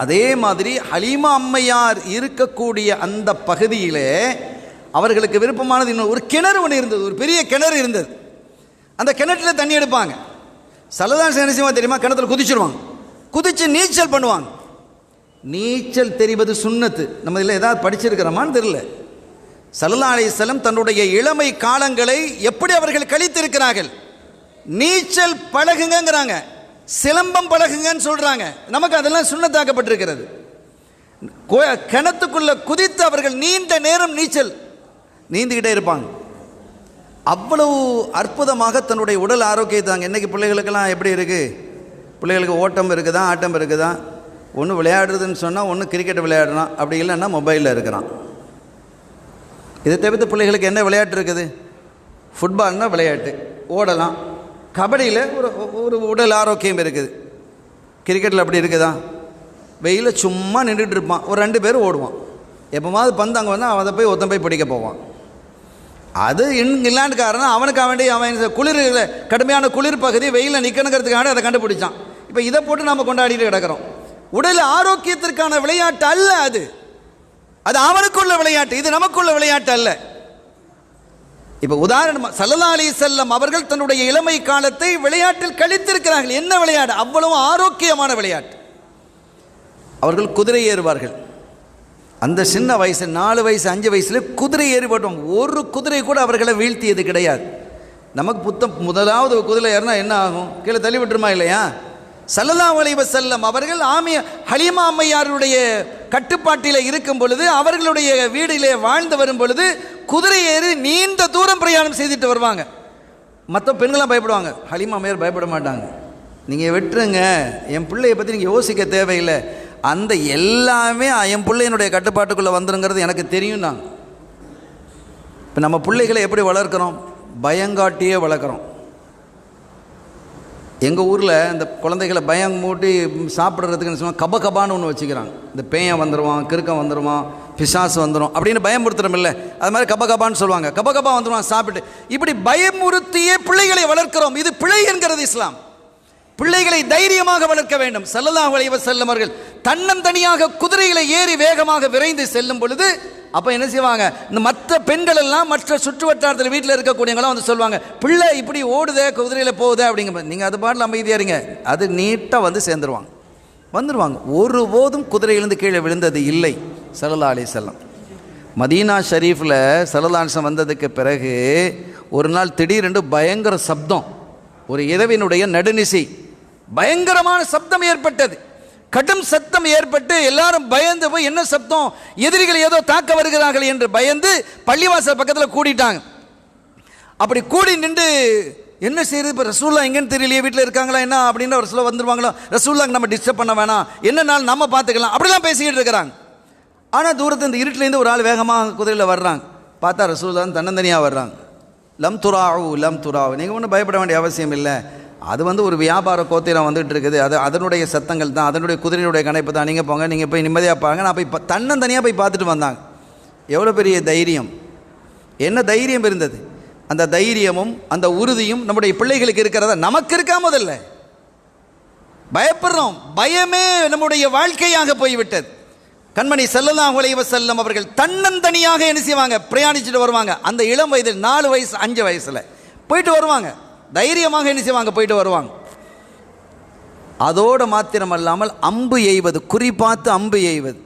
அதே மாதிரி ஹலீமா அம்மையார் இருக்கக்கூடிய அந்த பகுதியிலே அவர்களுக்கு விருப்பமானது இன்னும் ஒரு கிணறு ஒன்று இருந்தது, ஒரு பெரிய கிணறு இருந்தது. அந்த கிணற்றில் தண்ணி எடுப்பாங்க. ஸல்லல்லாஹு அலைஹி வஸல்லம் என்ன தெரியுமா? கிணத்துல குதிச்சிருவாங்க, குதிச்சு நீச்சல் பண்ணுவாங்க. நீச்சல் தெரிவது சுன்னத்து. நம்ம இதில் ஏதாவது படிச்சிருக்கிறோமான்னு தெரியல. ஸல்லல்லாஹு அலைஹி வஸல்லம் தன்னுடைய இளமை காலங்களை எப்படி அவர்கள் கழித்திருக்கிறார்கள். நீச்சல் பழகுங்கிறாங்க, சிலம்பம் பழகுங்கன்னு சொல்றாங்க. நமக்கு அதெல்லாம் சுன்னத்தாக்கப்பட்டிருக்கிறது. கிணத்துக்குள்ள குதித்து அவர்கள் நீண்ட நேரம் நீச்சல் நீந்திக்கிட்டே இருப்பாங்க. அவ்வளவு அற்புதமாக தன்னுடைய உடல் ஆரோக்கியத்தை. இன்னைக்கு பிள்ளைகளுக்கெல்லாம் எப்படி இருக்கு? பிள்ளைகளுக்கு ஓட்டம் இருக்குதா, ஆட்டம் இருக்குதா? ஒன்று விளையாடுறதுன்னு சொன்னால் ஒன்று கிரிக்கெட் விளையாடுறான், அப்படி இல்லைன்னா மொபைலில் இருக்கிறான். இதை தவிர்த்து பிள்ளைகளுக்கு என்ன விளையாட்டு இருக்குது? ஃபுட்பால்னா விளையாட்டு, ஓடலாம். கபடியில் ஒரு உடல் ஆரோக்கியம் இருக்குது. கிரிக்கெட்டில் அப்படி இருக்குதா? வெயிலில் சும்மா நின்றுட்டு இருப்பான், ஒரு 2 பேர் ஓடுவான். எப்போவாவது பந்து அங்கே வந்தால் அவனை போய் ஒருத்தன் போய் பிடிக்க போவான். அது இங்கிலாண்டு காரணம், அவனுக்காக வேண்டி அவன் குளிர், கடுமையான குளிர் பகுதி வெயிலில் நிற்கணுங்கிறதுக்காக அதை கண்டுபிடிச்சான். இப்போ இதை போட்டு நம்ம கொண்டாடிட்டு கிடக்கிறோம். உடல் ஆரோக்கியத்திற்கான விளையாட்டு அல்ல அது, அது அவனுக்குள்ள விளையாட்டு, இது நமக்குள்ள விளையாட்டு அல்ல. இப்போ உதாரணம், ஸல்லல்லாஹு அலைஹி வஸல்லம் அவர்கள் தன்னுடைய இளமை காலத்தை விளையாட்டில் கழித்திருக்கிறார்கள். என்ன விளையாட்டு? அவ்வளவு ஆரோக்கியமான விளையாட்டு. அவர்கள் குதிரை ஏறுவார்கள். அந்த சின்ன வயசு 4 வயசு 5 வயசுல குதிரை ஏறிப்பட்டோம். ஒரு குதிரை கூட அவர்களை வீழ்த்தியது கிடையாது. நமக்கு முதலாவது குதிரை ஏறினா என்ன ஆகும்? கீழே தள்ளி விட்டுருமா இல்லையா? ஸல்லல்லாஹு அலைஹி வஸல்லம் அவர்கள் ஹலீமா அம்மையாருடைய கட்டுப்பாட்டில் இருக்கும் பொழுது, அவர்களுடைய வீடிலே வாழ்ந்து வரும் பொழுது குதிரை ஏறி நீண்ட தூரம் பிரயாணம் செய்துட்டு வருவாங்க. மற்ற பெண்கள்லாம் பயப்படுவாங்க, ஹலீமா அம்மையார் பயப்பட மாட்டாங்க. நீங்கள் விட்டுருங்க, என் பிள்ளையை பற்றி நீங்கள் யோசிக்க தேவையில்லை, அந்த எல்லாமே என் பிள்ளையினுடைய கட்டுப்பாட்டுக்குள்ளே வந்துருங்கிறது எனக்கு தெரியும். நான் இப்போ நம்ம பிள்ளைகளை எப்படி வளர்க்குறோம்? பயங்காட்டியே வளர்க்குறோம். எங்கள் ஊரில் இந்த குழந்தைகளை பயம் மூட்டி சாப்பிட்றதுக்குன்னு சொன்னால் கபகபான்னு ஒன்று வச்சுக்கிறாங்க. இந்த பேயன் வந்துடுவான், கிறுக்கம் வந்துடுவான், பிசாசு வந்துடும் அப்படின்னு பயமுறுத்துறோம் இல்லை? அது மாதிரி கபகபான்னு சொல்லுவாங்க. கபகபா வந்துடுவான் சாப்பிட்டு. இப்படி பயமுறுத்தியே பிள்ளைகளை வளர்க்கிறோம். இது பிழை என்கிறது இஸ்லாம். பிள்ளைகளை தைரியமாக வளர்க்க வேண்டும். ஸல்லல்லாஹு அலைஹி வஸல்லம் அவர்கள் தன்னந்தனியாக குதிரைகளை ஏறி வேகமாக விரைந்து செல்லும் பொழுது அப்போ என்ன செய்வாங்க, இந்த மற்ற பெண்கள் எல்லாம் மற்ற சுற்று வட்டாரத்தில் வீட்டில் இருக்கக்கூடியவங்களாம் வந்து சொல்லுவாங்க, பிள்ளை இப்படி ஓடுதே குதிரையில் போகுதே அப்படிங்க. நீங்கள் அது பாட்டில் அமைதியாக இருங்க, அது நீட்டாக வந்து சேர்ந்துருவாங்க, வந்துடுவாங்க. ஒருபோதும் குதிரையிலிருந்து கீழே விழுந்தது இல்லை ஸல்லல்லாஹு அலைஹி வஸல்லம். மதீனா ஷரீஃபில் ஸல்லல்லாஹு அலைஹி வஸல்லம் வந்ததுக்கு பிறகு ஒரு நாள் திடீரென்று பயங்கர சப்தம், ஒரு இரவினுடைய நடுநிசை பயங்கரமான சப்தம் ஏற்பட்டது. கடும் சத்தம் ஏற்பட்டு எல்லாரும் பயந்து போய் என்ன சப்தம், எதிரிகள் ஏதோ தாக்க வருகிறார்கள் என்று பயந்து பள்ளிவாசல் பக்கத்தில் கூடிட்டாங்க. அப்படி கூடி நின்று என்ன செய்யுது, இப்போ ரசூல்லா எங்கேன்னு தெரியலையே, வீட்டில் இருக்காங்களா என்ன அப்படின்னு ஒரு சில வந்துருவாங்களோ, ரசூல்லாக்கு நம்ம டிஸ்டர்ப் பண்ண வேணாம், என்ன நாள் நம்ம பார்த்துக்கலாம் அப்படிலாம் பேசிக்கிட்டு இருக்கிறாங்க. ஆனால் தூரத்து இந்த இருட்டிலேருந்து ஒரு ஆள் வேகமாக குதிரையில் வர்றாங்க. பார்த்தா ரசூல்லா தன்னந்தனியாக வர்றாங்க. லம் துராவு, நீங்கள் ஒன்றும் பயப்பட வேண்டிய அவசியம் இல்லை, அது வந்து ஒரு வியாபார கோத்திரம் வந்துட்டு இருக்குது, அது அதனுடைய சத்தங்கள் தான், அதனுடைய குதிரையினுடைய கணைப்பு தான், நீங்கள் போங்க, நீங்கள் போய் நிம்மதியாக பாருங்க. நான் போய் தன்னந்தனியாக போய் பார்த்துட்டு வந்தாங்க. எவ்வளோ பெரிய தைரியம், என்ன தைரியம் இருந்தது. அந்த தைரியமும் அந்த உறுதியும் நம்முடைய பிள்ளைகளுக்கு இருக்கிறதா, நமக்கு இருக்கா? முதல்ல பயப்படுறோம், பயமே நம்முடைய வாழ்க்கையாக போய்விட்டது. கண்மணி ஸல்லல்லாஹு அலைஹி வஸல்லம் அவர்கள் தன்னந்தனியாக என்ன செய்வாங்க, பிரயாணிச்சுட்டு வருவாங்க. அந்த இளம் வயதில் 4 வயசு 5 வயசில் போயிட்டு வருவாங்க, தைரியமாக என்ன செய்வாங்க, போயிட்டு வருவாங்க. அதோடு மாத்திரமல்லாமல் அம்பு எய்வது, குறிப்பாத்து அம்பு எய்வது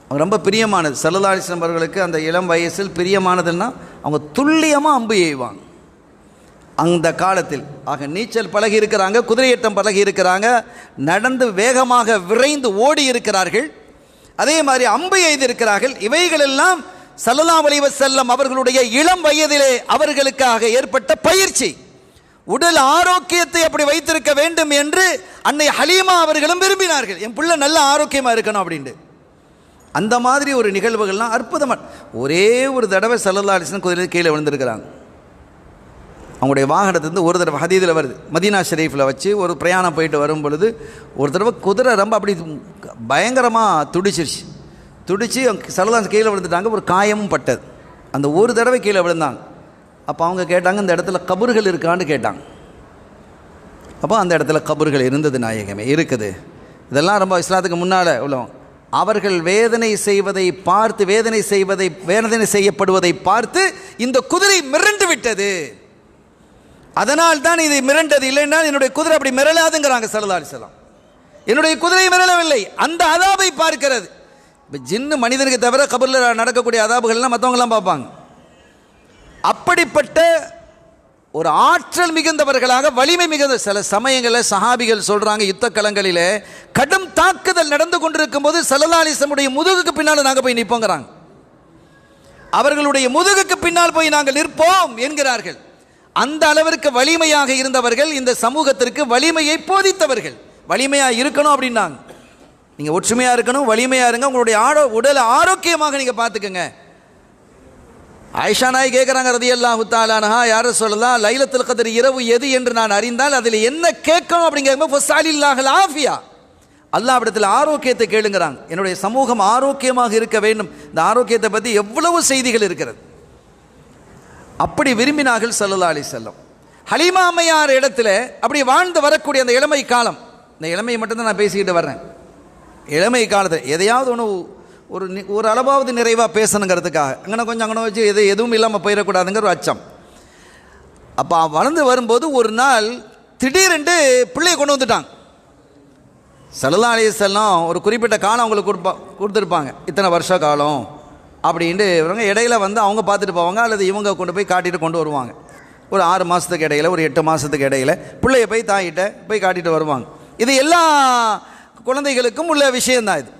அவங்க ரொம்ப பிரியமானது. ஸல்லல்லாஹு அலைஹி வஸல்லம் அவர்களுக்கு அந்த இளம் வயசில் பிரியமானதுன்னா அவங்க துல்லியமாக அம்பு எய்வாங்க அந்த காலத்தில். ஆக நீச்சல் பழகி இருக்கிறாங்க, குதிரையேற்றம் பழகி இருக்கிறாங்க, நடந்து வேகமாக விரைந்து ஓடி இருக்கிறார்கள், அதே மாதிரி அம்பு எய்திருக்கிறார்கள். இவைகளெல்லாம் ஸல்லல்லாஹு அலைஹி வஸல்லம் அவர்களுடைய இளம் வயதிலே அவர்களுக்காக ஏற்பட்ட பயிற்சி. உடல் ஆரோக்கியத்தை அப்படி வைத்திருக்க வேண்டும் என்று அன்னை ஹலீமா அவர்களும் விரும்பினார்கள், என் பிள்ளை நல்ல ஆரோக்கியமாக இருக்கணும் அப்படின்ட்டு. அந்த மாதிரி ஒரு நிகழ்வுகள்லாம் அற்புதமாக. ஒரே ஒரு தடவை ஸல்லல்லாஹு அலைஹி வஸல்லம் குதிரையில் கீழே விழுந்திருக்கிறாங்க. அவங்களுடைய வாகனத்துலேருந்து ஒரு தடவை ஹதீதில் வருது, மதீனா ஷரீஃபில் வச்சு ஒரு பிரயாணம் போயிட்டு வரும் பொழுது ஒரு தடவை குதிரை ரொம்ப அப்படி பயங்கரமாக துடிச்சிருச்சு. துடிச்சு ஸல்லல்லாஹு கீழே விழுந்துட்டாங்க, ஒரு காயமும் பட்டது. அந்த ஒரு தடவை கீழே விழுந்தாங்க. அப்போ அவங்க கேட்டாங்க, இந்த இடத்துல கபர்கள் இருக்கான்னு கேட்டாங்க. அப்போ அந்த இடத்துல கபர்கள் இருந்தது, நாயகமே இருக்குது. இதெல்லாம் ரொம்ப இஸ்லாத்துக்கு முன்னால் உள்ளவங்க. அவர்கள் வேதனை செய்யப்படுவதை பார்த்து இந்த குதிரை மிரண்டு விட்டது, அதனால் தான் இது மிரண்டது, இல்லைன்னா என்னுடைய குதிரை அப்படி மிரளாதுங்கிறாங்க ஸல்லல்லாஹு அலைஹி வஸல்லம். என்னுடைய குதிரை மிரளவில்லை, அந்த அதாபை பார்க்கிறது. இப்போ ஜின்னு மனிதனுக்கு தவிர கபரில் நடக்கக்கூடிய அதாபுகள்லாம் மற்றவங்களாம் பார்ப்பாங்க. அப்படிப்பட்ட ஒரு ஆற்றல் மிகுந்தவர்களாக, வலிமை மிகுந்த, சில சமயங்களில் சஹாபிகள் சொல்கிறாங்க, யுத்த களங்களில் கடும் தாக்குதல் நடந்து கொண்டிருக்கும் போது ஸல்லல்லாஹு அலைஹி வஸல்லம் முதுகுக்கு பின்னால் நாங்கள் போய் நிற்போங்கிறாங்க. அவர்களுடைய முதுகுக்கு பின்னால் போய் நாங்கள் நிற்போம் என்கிறார்கள். அந்த அளவிற்கு வலிமையாக இருந்தவர்கள், இந்த சமூகத்திற்கு வலிமையை போதித்தவர்கள். வலிமையாக இருக்கணும் அப்படின்னாங்க, நீங்கள் ஒற்றுமையாக இருக்கணும், வலிமையாக இருங்க, உங்களுடைய உடலை ஆரோக்கியமாக நீங்கள் பார்த்துக்கங்க. ஆயிஷா நாய் கேட்குறாங்க ரலியல்லாஹு தஆலா அன்ஹா, யார சொல்லலாம், லைலத்துல் கத்ர் இரவு எது என்று நான் அறிந்தால் அதில் என்ன கேட்கணும் அப்படிங்கிறப்ப ஃபஸாலில்லாஹல் ஆஃபியா, அல்லாஹ்விடத்தில் ஆரோக்கியத்தை கேளுங்கிறாங்க. என்னுடைய சமூகம் ஆரோக்கியமாக இருக்க வேண்டும். இந்த ஆரோக்கியத்தை பற்றி எவ்வளவு செய்திகள் இருக்கிறது. அப்படி விரும்பினார்கள் ஸல்லல்லாஹு அலைஹி வஸல்லம். ஹலீமா அம்மையார் இடத்துல அப்படி வாழ்ந்து வரக்கூடிய அந்த இளமை காலம், இந்த இளமையை மட்டும்தான் நான் பேசிக்கிட்டு வர்றேன். இளமை காலத்தில் எதையாவது ஒன்று ஒரு அளவாவது நிறைவாக பேசணுங்கிறதுக்காக அங்கே கொஞ்சம் வச்சு எதுவும் இல்லாமல் போயிடக்கூடாதுங்கிற ஒரு அச்சம். அப்போ வளர்ந்து வரும்போது ஒரு நாள் திடீரென்று பிள்ளையை கொண்டு வந்துட்டாங்க. ஸல்லல்லாஹு அலைஹி வஸல்லம் ஒரு குறிப்பிட்ட காலம் அவங்களுக்கு கொடுத்துருப்பாங்க, இத்தனை வருஷ காலம் அப்படின்ட்டு. இவங்க இடையில வந்து அவங்க பார்த்துட்டு போவாங்க, அல்லது இவங்க கொண்டு போய் காட்டிட்டு கொண்டு வருவாங்க. ஒரு 6 மாதத்துக்கு இடையில, ஒரு 8 மாதத்துக்கு இடையில பிள்ளைய போய் தாயிட்ட போய் காட்டிட்டு வருவாங்க. இது எல்லா குழந்தைகளுக்கும் உள்ள விஷயந்தான் இது.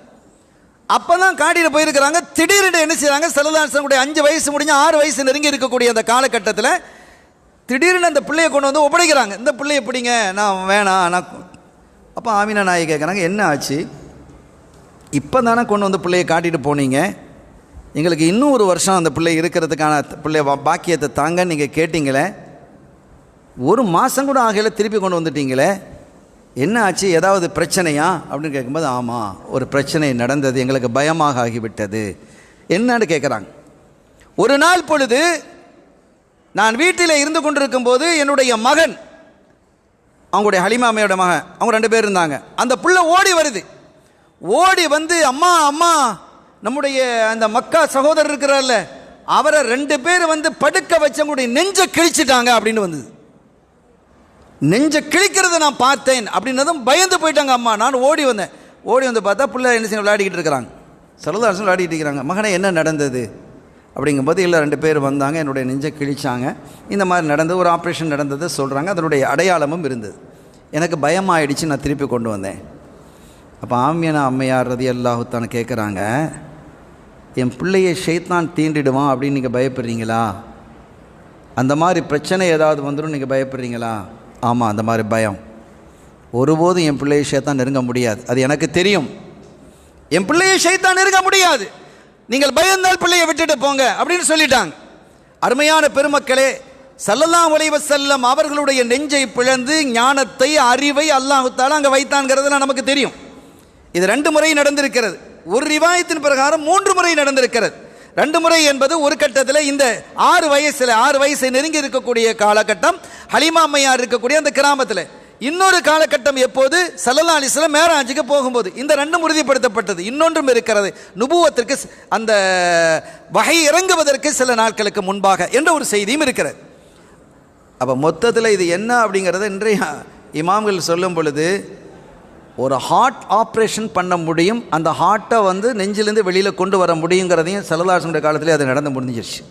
அப்போ தான் காட்டிட்டு போயிருக்கிறாங்க. திடீரென்று என்ன செய்கிறாங்க, ஸல்லல்லாஹு அலைஹி வஸல்லம் 5 வயசு முடிஞ்சு 6 வயசு நெருங்கி இருக்கக்கூடிய அந்த காலகட்டத்தில் திடீர்னு அந்த பிள்ளையை கொண்டு வந்து ஒப்படைக்கிறாங்க. இந்த பிள்ளையை பிடிங்க, நான் வேணாம் நான். அப்போ ஆமினா நாயை கேட்குறாங்க, என்ன ஆச்சு, இப்போ தானே கொண்டு வந்து பிள்ளையை காட்டிட்டு போனீங்க, எங்களுக்கு இன்னும் ஒரு வருஷம் அந்த பிள்ளை இருக்கிறதுக்கான பிள்ளை பாக்கியத்தை தாங்கன்னு நீங்கள் கேட்டிங்களே, 1 மாதம் கூட ஆகலை, திருப்பி கொண்டு வந்துட்டீங்களே, என்ன ஆச்சு, ஏதாவது பிரச்சனையா அப்படின்னு கேட்கும்போது, ஆமாம் ஒரு பிரச்சனை நடந்தது, எங்களுக்கு பயமாக ஆகிவிட்டது. என்னன்னு கேட்குறாங்க. ஒரு நாள் பொழுது நான் வீட்டில் இருந்து கொண்டிருக்கும் போது என்னுடைய மகன் அவங்களுடைய ஹலீமா அம்மையோட மகன், அவங்க 2 பேர் இருந்தாங்க. அந்த புள்ள ஓடி வருது, ஓடி வந்து அம்மா அம்மா நம்முடைய அந்த மக்கா சகோதரர் இருக்கிறார்ல அவரை 2 பேர் வந்து படுக்க வச்சவங்களுடைய நெஞ்சை கிழிச்சிட்டாங்க அப்படின்னு வந்தது. நெஞ்சை கிழிக்கிறத நான் பார்த்தேன் அப்படின்னதும் பயந்து போயிட்டாங்க அம்மா. நான் ஓடி வந்தேன், ஓடி வந்து பார்த்தா பிள்ளை என்ன செய்ய விளையாடிக்கிட்டு இருக்கிறாங்க, சல்லல்லாஹு விளையாடிட்டு இருக்கிறாங்க. மகனே என்ன நடந்தது அப்படிங்கும்போது இல்லை 2 பேர் வந்தாங்க, என்னுடைய நெஞ்சை கிழிச்சாங்க, இந்த மாதிரி நடந்தது, ஒரு ஆப்ரேஷன் நடந்தது சொல்கிறாங்க. அதனுடைய அடையாளமும் இருந்தது. எனக்கு பயமாயிடுச்சு, நான் திருப்பி கொண்டு வந்தேன். அப்போ ஆமினா அம்மையார் ரலியல்லாஹு தஆலா கேட்குறாங்க, என் பிள்ளையை ஷைத்தான் தீண்டிடுவான் அப்படின்னு நீங்கள் பயப்படுறீங்களா? அந்த மாதிரி பிரச்சனை ஏதாவது வந்துடும் நீங்கள் பயப்படுறீங்களா? ஆமாம், அந்த மாதிரி பயம். ஒருபோதும் என் பிள்ளையை ஷைத்தான் நெருங்க முடியாது, அது எனக்கு தெரியும். என் பிள்ளையை ஷைத்தான் நெருங்க முடியாது, நீங்கள் பயந்தால் பிள்ளையை விட்டுட்டு போங்க அப்படின்னு சொல்லிட்டாங்க. அருமையான பெருமக்களே, ஸல்லல்லாஹு அலைஹி வஸல்லம் அவர்களுடைய நெஞ்சை பிளந்து ஞானத்தை அறிவை அல்லாஹ் தஆலா அங்கே வைத்தான்ங்கிறதுலாம் நமக்கு தெரியும். இது 2 முறை நடந்திருக்கிறது. ஒரு ரிவாயத்தின் பிரகாரம் 3 முறை நடந்திருக்கிறது. 2 முறை என்பது ஒரு கட்டத்தில் இந்த 6 வயசை நெருங்கி இருக்கக்கூடிய காலகட்டம் ஹலீமா அம்மையார் இருக்கக்கூடிய அந்த கிராமத்தில். இன்னொரு காலகட்டம் எப்போது? ஸல்லல்லாஹு அலைஹி வஸல்லம் மேராஜுக்கு போகும்போது. இந்த 2 உறுதிப்படுத்தப்பட்டது. இன்னொன்றும் இருக்கிறது, நுபுவத்திற்கு அந்த வஹை இறங்குவதற்கு சில நாட்களுக்கு முன்பாக என்ற ஒரு செய்தியும் இருக்கிறது. அப்போ மொத்தத்தில் இது என்ன அப்படிங்கிறத இன்றைய இமாம்கள் சொல்லும் பொழுது, ஒரு ஹார்ட் ஆப்ரேஷன் பண்ண முடியும், அந்த ஹார்ட்டை வந்து நெஞ்சிலேருந்து வெளியில் கொண்டு வர முடியுங்கிறதையும் ஸல்லல்லாஹு அலைஹி வஸல்லம் காலத்திலே அது நடந்து முடிஞ்சிருச்சு.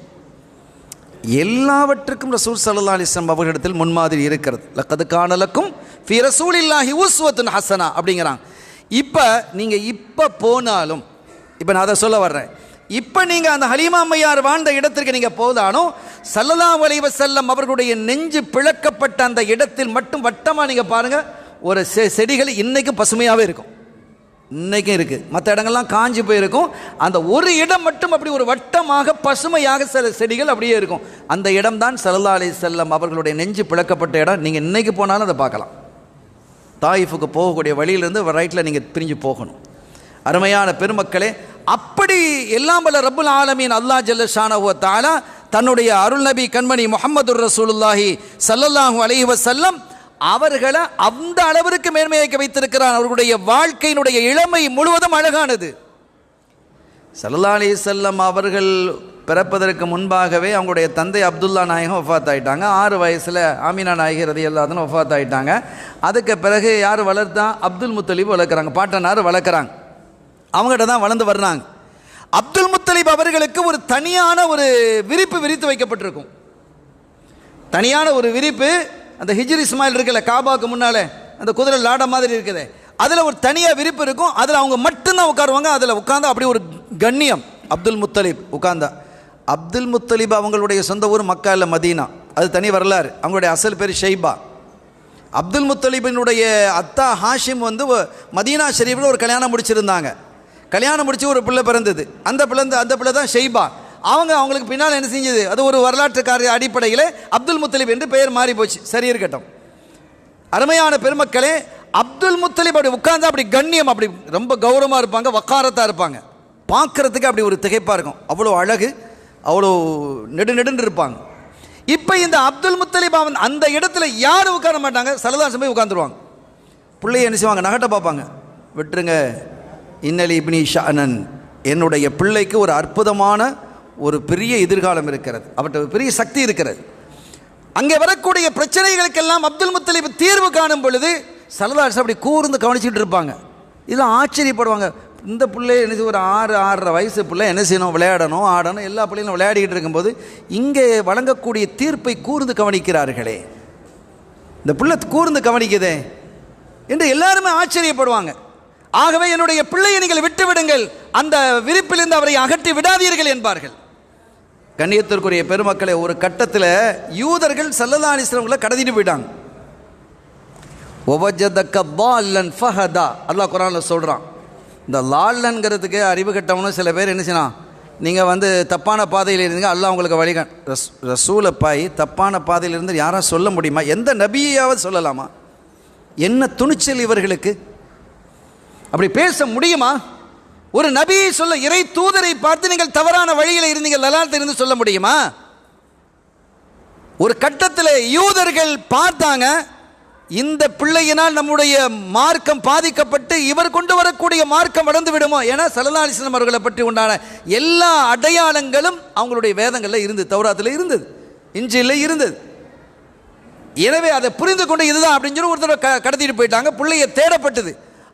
எல்லாவற்றுக்கும் ரசூல் ஸல்லல்லாஹு அலைஹி வஸல்லம் அவர்களிடத்தில் முன்மாதிரி இருக்கிறது. லக்கத் கான லக்கும் ஃபீ ரசூலில்லாஹி உஸ்வத்துன் ஹஸனா அப்படிங்கிறாங்க. இப்போ நீங்கள் இப்போ போனாலும், இப்போ நான் அதை சொல்ல வர்றேன், இப்போ நீங்கள் அந்த ஹலீமா அம்மையார் வாழ்ந்த இடத்திற்கு நீங்கள் போதாலும் ஸல்லல்லாஹு அலைஹி வஸல்லம் அவர்களுடைய நெஞ்சு பிளக்கப்பட்ட அந்த இடத்தில் மட்டும் வட்டமாக நீங்கள் பாருங்கள், ஒரு செடிகள் இன்றைக்கும் பசுமையாகவே இருக்கும், இன்றைக்கும் இருக்குது. மற்ற இடங்கள்லாம் காஞ்சி போயிருக்கும், அந்த ஒரு இடம் மட்டும் அப்படி ஒரு வட்டமாக பசுமையாக சில செடிகள் அப்படியே இருக்கும். அந்த இடம் தான் ஸல்லல்லாஹு அலைஹி வஸல்லம் அவர்களுடைய நெஞ்சு பிளக்கப்பட்ட இடம். நீங்கள் இன்றைக்கி போனாலும் அதை பார்க்கலாம். தாயிஃபுக்கு போகக்கூடிய வழியிலேருந்து ரைட்டில் நீங்கள் பிரிஞ்சு போகணும். அருமையான பெருமக்களே, அப்படி எல்லாம் வல்ல ரப்புல் ஆலமீன் அல்லாஹ் ஜல்ல ஷானஹு வ தஆலா தன்னுடைய அருள் நபி கண்மணி முஹம்மதுர் ரசூலுல்லாஹி ஸல்லல்லாஹு அலைஹி வஸல்லம் அவர்களை அந்த அளவிற்கு மேன்மையாக்கி வைத்திருக்கிறார். அவர்களுடைய வாழ்க்கையினுடைய இளமை முழுவதும் அழகானது. ஸல்லல்லாஹு அலைஹி வஸல்லம் அவர்கள் பிறப்பதற்கு முன்பாகவே அவங்களுடைய தந்தை அப்துல்லா நாயகம் வஃபாத் ஆகிட்டாங்க. 6 வயசில் ஆமினா நாயகி ரலியல்லாஹு அன்ஹா வஃபாத் ஆகிட்டாங்க. அதுக்கு பிறகு யார் வளர்த்தா? அப்துல் முத்தலிப் வளர்க்குறாங்க, பாட்டனார் வளர்க்குறாங்க. அவங்ககிட்ட தான் வளர்ந்து வர்றாங்க. அப்துல் முத்தலிப் அவர்களுக்கு ஒரு தனியான ஒரு விரிப்பு விரித்து வைக்கப்பட்டிருக்கும். தனியான ஒரு விரிப்பு, அந்த ஹிஜ்ர் இஸ்மாயில் இருக்குல்ல, காபாவுக்கு முன்னால் அந்த குதிரை லாட மாதிரி இருக்குது, அதில் ஒரு தனியாக விரிப்பு இருக்கும். அதில் அவங்க மட்டும்தான் உட்காருவாங்க. அதில் உட்காந்து அப்படி ஒரு கண்ணியம். அப்துல் முத்தலிப் உட்கார்ந்தா. அப்துல் முத்தலிப் அவங்களுடைய சொந்த ஊர் மக்கா இல்லை மதீனா, அது தனி வரலாறு. அவங்களுடைய அசல் பேர் ஷைபா. அப்துல் முத்தலிபினுடைய அத்தா ஹாஷிம் வந்து மதீனா ஷெரீஃபில் ஒரு கல்யாணம் முடிச்சிருந்தாங்க. கல்யாணம் முடிச்சு ஒரு பிள்ளை பிறந்தது. அந்த பிள்ளை தான் ஷைபா. அவங்களுக்கு பின்னால் என்ன செஞ்சது? அது ஒரு வரலாற்று காரிய அடிப்படையில் அப்துல் முத்தலிப் என்று பெயர் மாறி போச்சு. சரி இருக்கட்டும். அருமையான பெருமக்களே, அப்துல் முத்தலிப் அப்படி உட்கார்ந்தா அப்படி கண்ணியம், அப்படி ரொம்ப கௌரவமாக இருப்பாங்க, வக்காரத்தாக இருப்பாங்க. பார்க்கறதுக்கு அப்படி ஒரு திகைப்பாக இருக்கும். அவ்வளோ அழகு, அவ்வளோ நெடுன்னு இருப்பாங்க. இப்போ இந்த அப்துல் முத்தலிப் அவன் அந்த இடத்துல யாரும் உட்கார மாட்டாங்க, ஸல்லல்லாஹு அலைஹி போய் உட்காந்துருவாங்க. பிள்ளையை என்ன செய்வாங்க? நகட்ட பார்ப்பாங்க. விட்டுருங்க, இன்னலி இப்னி ஷஅனன், என்னுடைய பிள்ளைக்கு ஒரு அற்புதமான ஒரு பெரிய எதிர்காலம் இருக்கிறது, அவர்கிட்ட ஒரு பெரிய சக்தி இருக்கிறது. அங்கே வரக்கூடிய பிரச்சனைகளுக்கெல்லாம் அப்துல் முத்தலிப் தீர்வு காணும் பொழுது ஸல்லல்லாஹு அலைஹி அப்படி கூர்ந்து கவனிச்சுட்டு இருப்பாங்க. இதெல்லாம் ஆச்சரியப்படுவாங்க. இந்த பிள்ளை என்ன செய்ய, ஒரு 6-6.5 வயசு பிள்ளை என்ன செய்யணும்? விளையாடணும், ஆடணும், எல்லா பிள்ளைகளும் விளையாடிக்கிட்டு இருக்கும்போது இங்கே வழங்கக்கூடிய தீர்ப்பை கூர்ந்து கவனிக்கிறார்களே, இந்த பிள்ளை கூர்ந்து கவனிக்குதே என்று எல்லாருமே ஆச்சரியப்படுவாங்க. ஆகவே என்னுடைய பிள்ளையை நீங்கள் விட்டு விடுங்கள், அந்த விரிப்பிலிருந்து அவரை அகற்றி விடாதீர்கள் என்பார்கள். கண்ணியத்திற்குரிய பெருமக்களை, ஒரு கட்டத்தில் யூதர்கள் ஸல்லல்லாஹு அலைஹி வஸல்லம் கடத்திட்டு போயிட்டாங்க. வவஜதக ضالன் ஃபஹதா, அல்லாஹ் குர்ஆனில் சொல்கிறான். இந்த லால்லன்கிறதுக்கு அறிவு கட்டவனும் சில பேர் என்ன செய்யலாம், நீங்கள் வந்து தப்பான பாதையில் இருந்தீங்க, அல்லாஹ் உங்களுக்கு வழிகான். ரசூலை பாய் தப்பான பாதையில் இருந்து யாரும் சொல்ல முடியுமா? எந்த நபியாவது சொல்லலாமா? என்ன துணிச்சல் இவர்களுக்கு? அப்படி பேச முடியுமா? ஒரு நபியை சொல்ல, இறை தூதரை பார்த்து நீங்கள் தவறான வழியில் இருந்தீங்க லலாலத்தில் இருந்து சொல்ல முடியுமா? ஒரு கட்டத்தில் யூதர்கள் பார்த்தாங்க, இந்த பிள்ளையினால் நம்முடைய மார்க்கம் பாதிக்கப்பட்டு இவர் கொண்டு வரக்கூடிய மார்க்கம் வளர்ந்து விடுமோ. ஏன்னா ஸல்லல்லாஹு அலைஹி வஸல்லம் அவர்களை பற்றி உண்டான எல்லா அடையாளங்களும் அவங்களுடைய வேதங்களில் இருந்தது, தௌராத்தில் இருந்தது, இன்ஜீலில் இருந்தது. எனவே அதை புரிந்து கொண்டு இதுதான் அப்படின்னு சொல்லி ஒருத்தர் கடத்திட்டு போயிட்டாங்க. பிள்ளைய தேடப்பட்டது.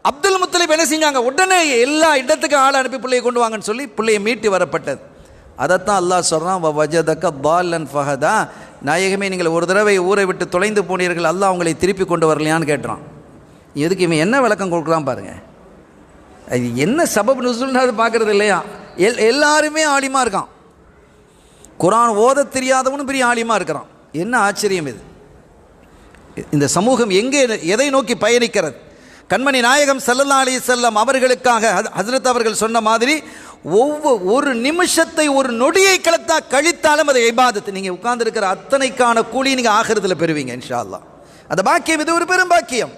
அப்துல் முத்தலிப் என்ன செஞ்சாங்க, உடனே எல்லா இடத்துக்கும் ஆள் அனுப்பி பிள்ளையை கொண்டு வாங்கன்னு சொல்லி பிள்ளையை மீட்டு வரப்பட்டது. அதைத்தான் அல்லாஹ் சொல்கிறான், வஜதக பாலன் ஃபஹதா, நாயகமே நீங்கள் ஒரு தடவை ஊரை விட்டு தொலைந்து போனீர்கள், அல்லாஹ் அவங்களை திருப்பி கொண்டு வரலையான்னு கேட்டுறான். எதுக்கு இவன் என்ன விளக்கம் கொடுக்குறான் பாருங்கள். அது என்ன சபப் நுஸூல்னு அது பார்க்குறது இல்லையா. எல்லாருமே ஆலிமா இருக்கான், குர்ஆன் ஓத தெரியாதவனும் பெரிய ஆலிமா இருக்கிறான். என்ன ஆச்சரியம் இது. இந்த சமூகம் எங்கே எதை நோக்கி பயணிக்கிறது. கண்மணி நாயகம் ஸல்லல்லாஹு அலைஹி வஸல்லம் அவர்களுக்காக ஹஜ்ரத் அவர்கள் சொன்ன மாதிரி ஒரு நிமிஷத்தை ஒரு நொடியை கழித்தாலும் அது இபாதத். நீங்கள் உட்கார்ந்துருக்கிற அத்தனைக்கான கூலி நீங்கள் ஆகிரத்தில் பெறுவீங்க இன்ஷா அல்லாஹ். அந்த பாக்கியம் இது ஒரு பெரும் பாக்கியம்.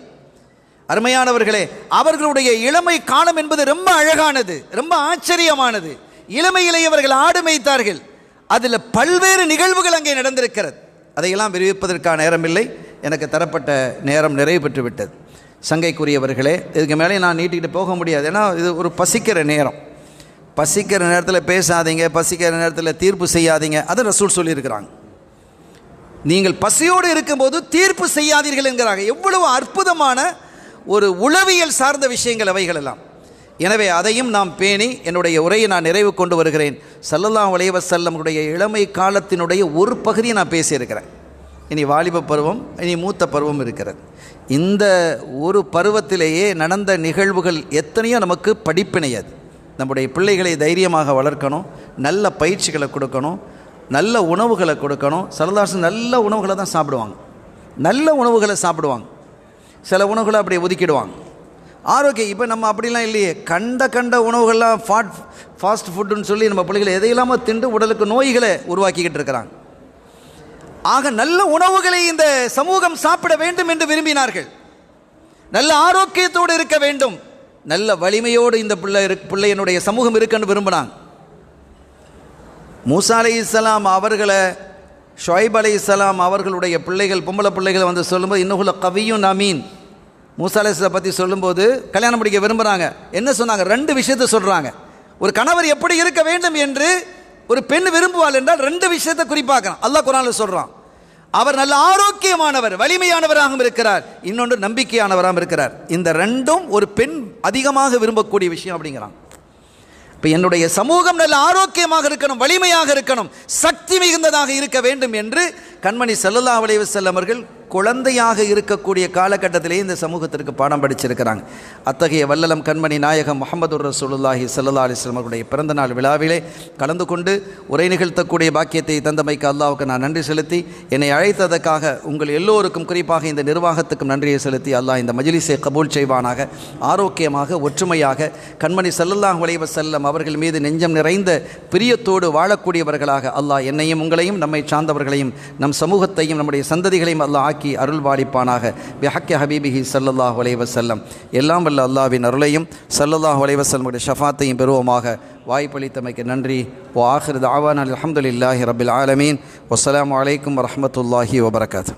அருமையானவர்களே, அவர்களுடைய இளமை காலம் என்பது ரொம்ப அழகானது, ரொம்ப ஆச்சரியமானது. இளமையிலேயே அவர்கள் ஆடு மேய்த்தார்கள். அதில் பல்வேறு நிகழ்வுகள் அங்கே நடந்திருக்கிறது. அதையெல்லாம் விரிவிப்பதற்கான நேரமில்லை, எனக்கு தரப்பட்ட நேரம் நிறைவு பெற்று விட்டது. சங்கைக்குரியவர்களே, இதுக்கு மேலே நான் நீட்டிக்கிட்டு போக முடியாது. ஏன்னா இது ஒரு பசிக்கிற நேரம். பசிக்கிற நேரத்தில் பேசாதீங்க, பசிக்கிற நேரத்தில் தீர்ப்பு செய்யாதீங்க, அதை ரசூல் சொல்லியிருக்கிறாங்க. நீங்கள் பசியோடு இருக்கும்போது தீர்ப்பு செய்யாதீர்கள் என்கிறாங்க. எவ்வளவு அற்புதமான ஒரு உளவியல் சார்ந்த விஷயங்கள் அவைகள் எல்லாம். எனவே அதையும் நாம் பேணி என்னுடைய உரையை நான் நிறைவு கொண்டு வருகிறேன். ஸல்லல்லாஹு அலைஹி வஸல்லமுடைய இளமை காலத்தினுடைய ஒரு பகுதியை நான் பேசியிருக்கிறேன். இனி வாலிப பருவம், இனி மூத்த பருவம் இருக்கிறது. இந்த ஒரு பருவத்திலேயே நடந்த நிகழ்வுகள் எத்தனையோ நமக்கு படிப்பினையது. நம்முடைய பிள்ளைகளை தைரியமாக வளர்க்கணும், நல்ல பயிற்சிகளை கொடுக்கணும், நல்ல உணவுகளை கொடுக்கணும். ஸல்லல்லாஹு அலைஹி நல்ல உணவுகளை தான் சாப்பிடுவாங்க, நல்ல உணவுகளை சாப்பிடுவாங்க. சில உணவுகளை அப்படியே ஒதுக்கிடுவாங்க. ஆரோக்கியம் இப்போ நம்ம அப்படிலாம் இல்லையே. கண்ட உணவுகள்லாம் ஃபாஸ்ட் ஃபுட்டுன்னு சொல்லி நம்ம பிள்ளைகளை எதையில்லாமல் திண்டு உடலுக்கு நோய்களை உருவாக்கிக்கிட்டு இருக்கிறாங்க. ஆக நல்ல உணவுகளை இந்த சமூகம் சாப்பிட வேண்டும் என்று விரும்பினார்கள். நல்ல ஆரோக்கியத்தோடு இருக்க வேண்டும், நல்ல வலிமையோடு இந்த பிள்ளையினுடைய சமூகம் இருக்குன்னு விரும்பினாங்க. மூசா அலைஹிஸ்ஸலாம் அவர்களை, ஷுஐப் அலைஹிஸ்ஸலாம் அவர்களுடைய பிள்ளைகள், பொம்பளை பிள்ளைகளை வந்து சொல்லும்போது இன்னுகுல கவியும் அமீன், மூசா அலைஹிஸ்ஸலாம் பற்றி சொல்லும்போது கல்யாணம் முடிக்க விரும்புகிறாங்க. என்ன சொன்னாங்க, ரெண்டு விஷயத்தை சொல்கிறாங்க. ஒரு கணவர் எப்படி இருக்க வேண்டும் என்று ஒரு பெண் விரும்புவாள் என்றால் ரெண்டு விஷயத்தை குறிப்பாக்கிறான். அல்லாஹ் குர்ஆனில் சொல்கிறான், அவர் நல்ல ஆரோக்கியமானவர், வலிமையானவராகவும் இருக்கிறார், இன்னொன்று நம்பிக்கையானவராகவும் இருக்கிறார். இந்த ரெண்டும் ஒரு பெண் அதிகமாக விரும்பக்கூடிய விஷயம் அப்படிங்கிறான். இப்போ என்னுடைய சமூகம் நல்ல ஆரோக்கியமாக இருக்கணும், வலிமையாக இருக்கணும், சக்தி மிகுந்ததாக இருக்க வேண்டும் என்று கண்மணி ஸல்லல்லாஹு அலைஹி வஸல்லம் அவர்கள் குழந்தையாக இருக்கக்கூடிய காலகட்டத்திலே இந்த சமூகத்திற்கு பாடம் படிச்சிருக்கிறாங்க. அத்தகைய வல்லலம் கண்மணி நாயகம் முஹம்மதுர் ரசூலுல்லாஹி ஸல்லல்லாஹு அலைஹி வஸல்லம் அவருடைய பிறந்தநாள் விழாவிலே கலந்து கொண்டு உரை நிகழ்த்தக்கூடிய பாக்கியத்தை தந்தமைக்கு அல்லாஹ்வுக்கு நான் நன்றி செலுத்தி, என்னை அழைத்ததற்காக உங்கள் எல்லோருக்கும், குறிப்பாக இந்த நிர்வாகத்துக்கும் நன்றியை செலுத்தி அல்லாஹ் இந்த மஜ்லிஸை கபூல் செய்வானாக. ஆரோக்கியமாக, ஒற்றுமையாக கண்மணி ஸல்லல்லாஹு அலைஹி வஸல்லம் அவர்கள் மீது நெஞ்சம் நிறைந்த பிரியத்தோடு வாழக்கூடியவர்களாக அல்லாஹ் என்னையும் உங்களையும் நம்மை சார்ந்தவர்களையும் நம் சமூகத்தையும் நம்முடைய சந்ததிகளையும் அல்லாஹ் அருள் வாலிப்பானாக. பிஹக்கி ஹபீபிஹி ஸல்லல்லாஹு அலைஹி வஸல்லம். எல்லாம் வல்ல அல்லாஹ்வின் அருளையும் ஸல்லல்லாஹு அலைஹி வஸல்லமுடைய ஷஃபாத்தையும் பெறுவோமாக. வாய்ப்பளித்தமைக்கு நன்றி. வ ஆகிரு தஅவானா அல்ஹம்துலில்லாஹி ரப்பில் ஆலமீன். வஸ்ஸலாமு அலைக்கும் வரஹ்மத்துல்லாஹி வபரகாத்துஹு.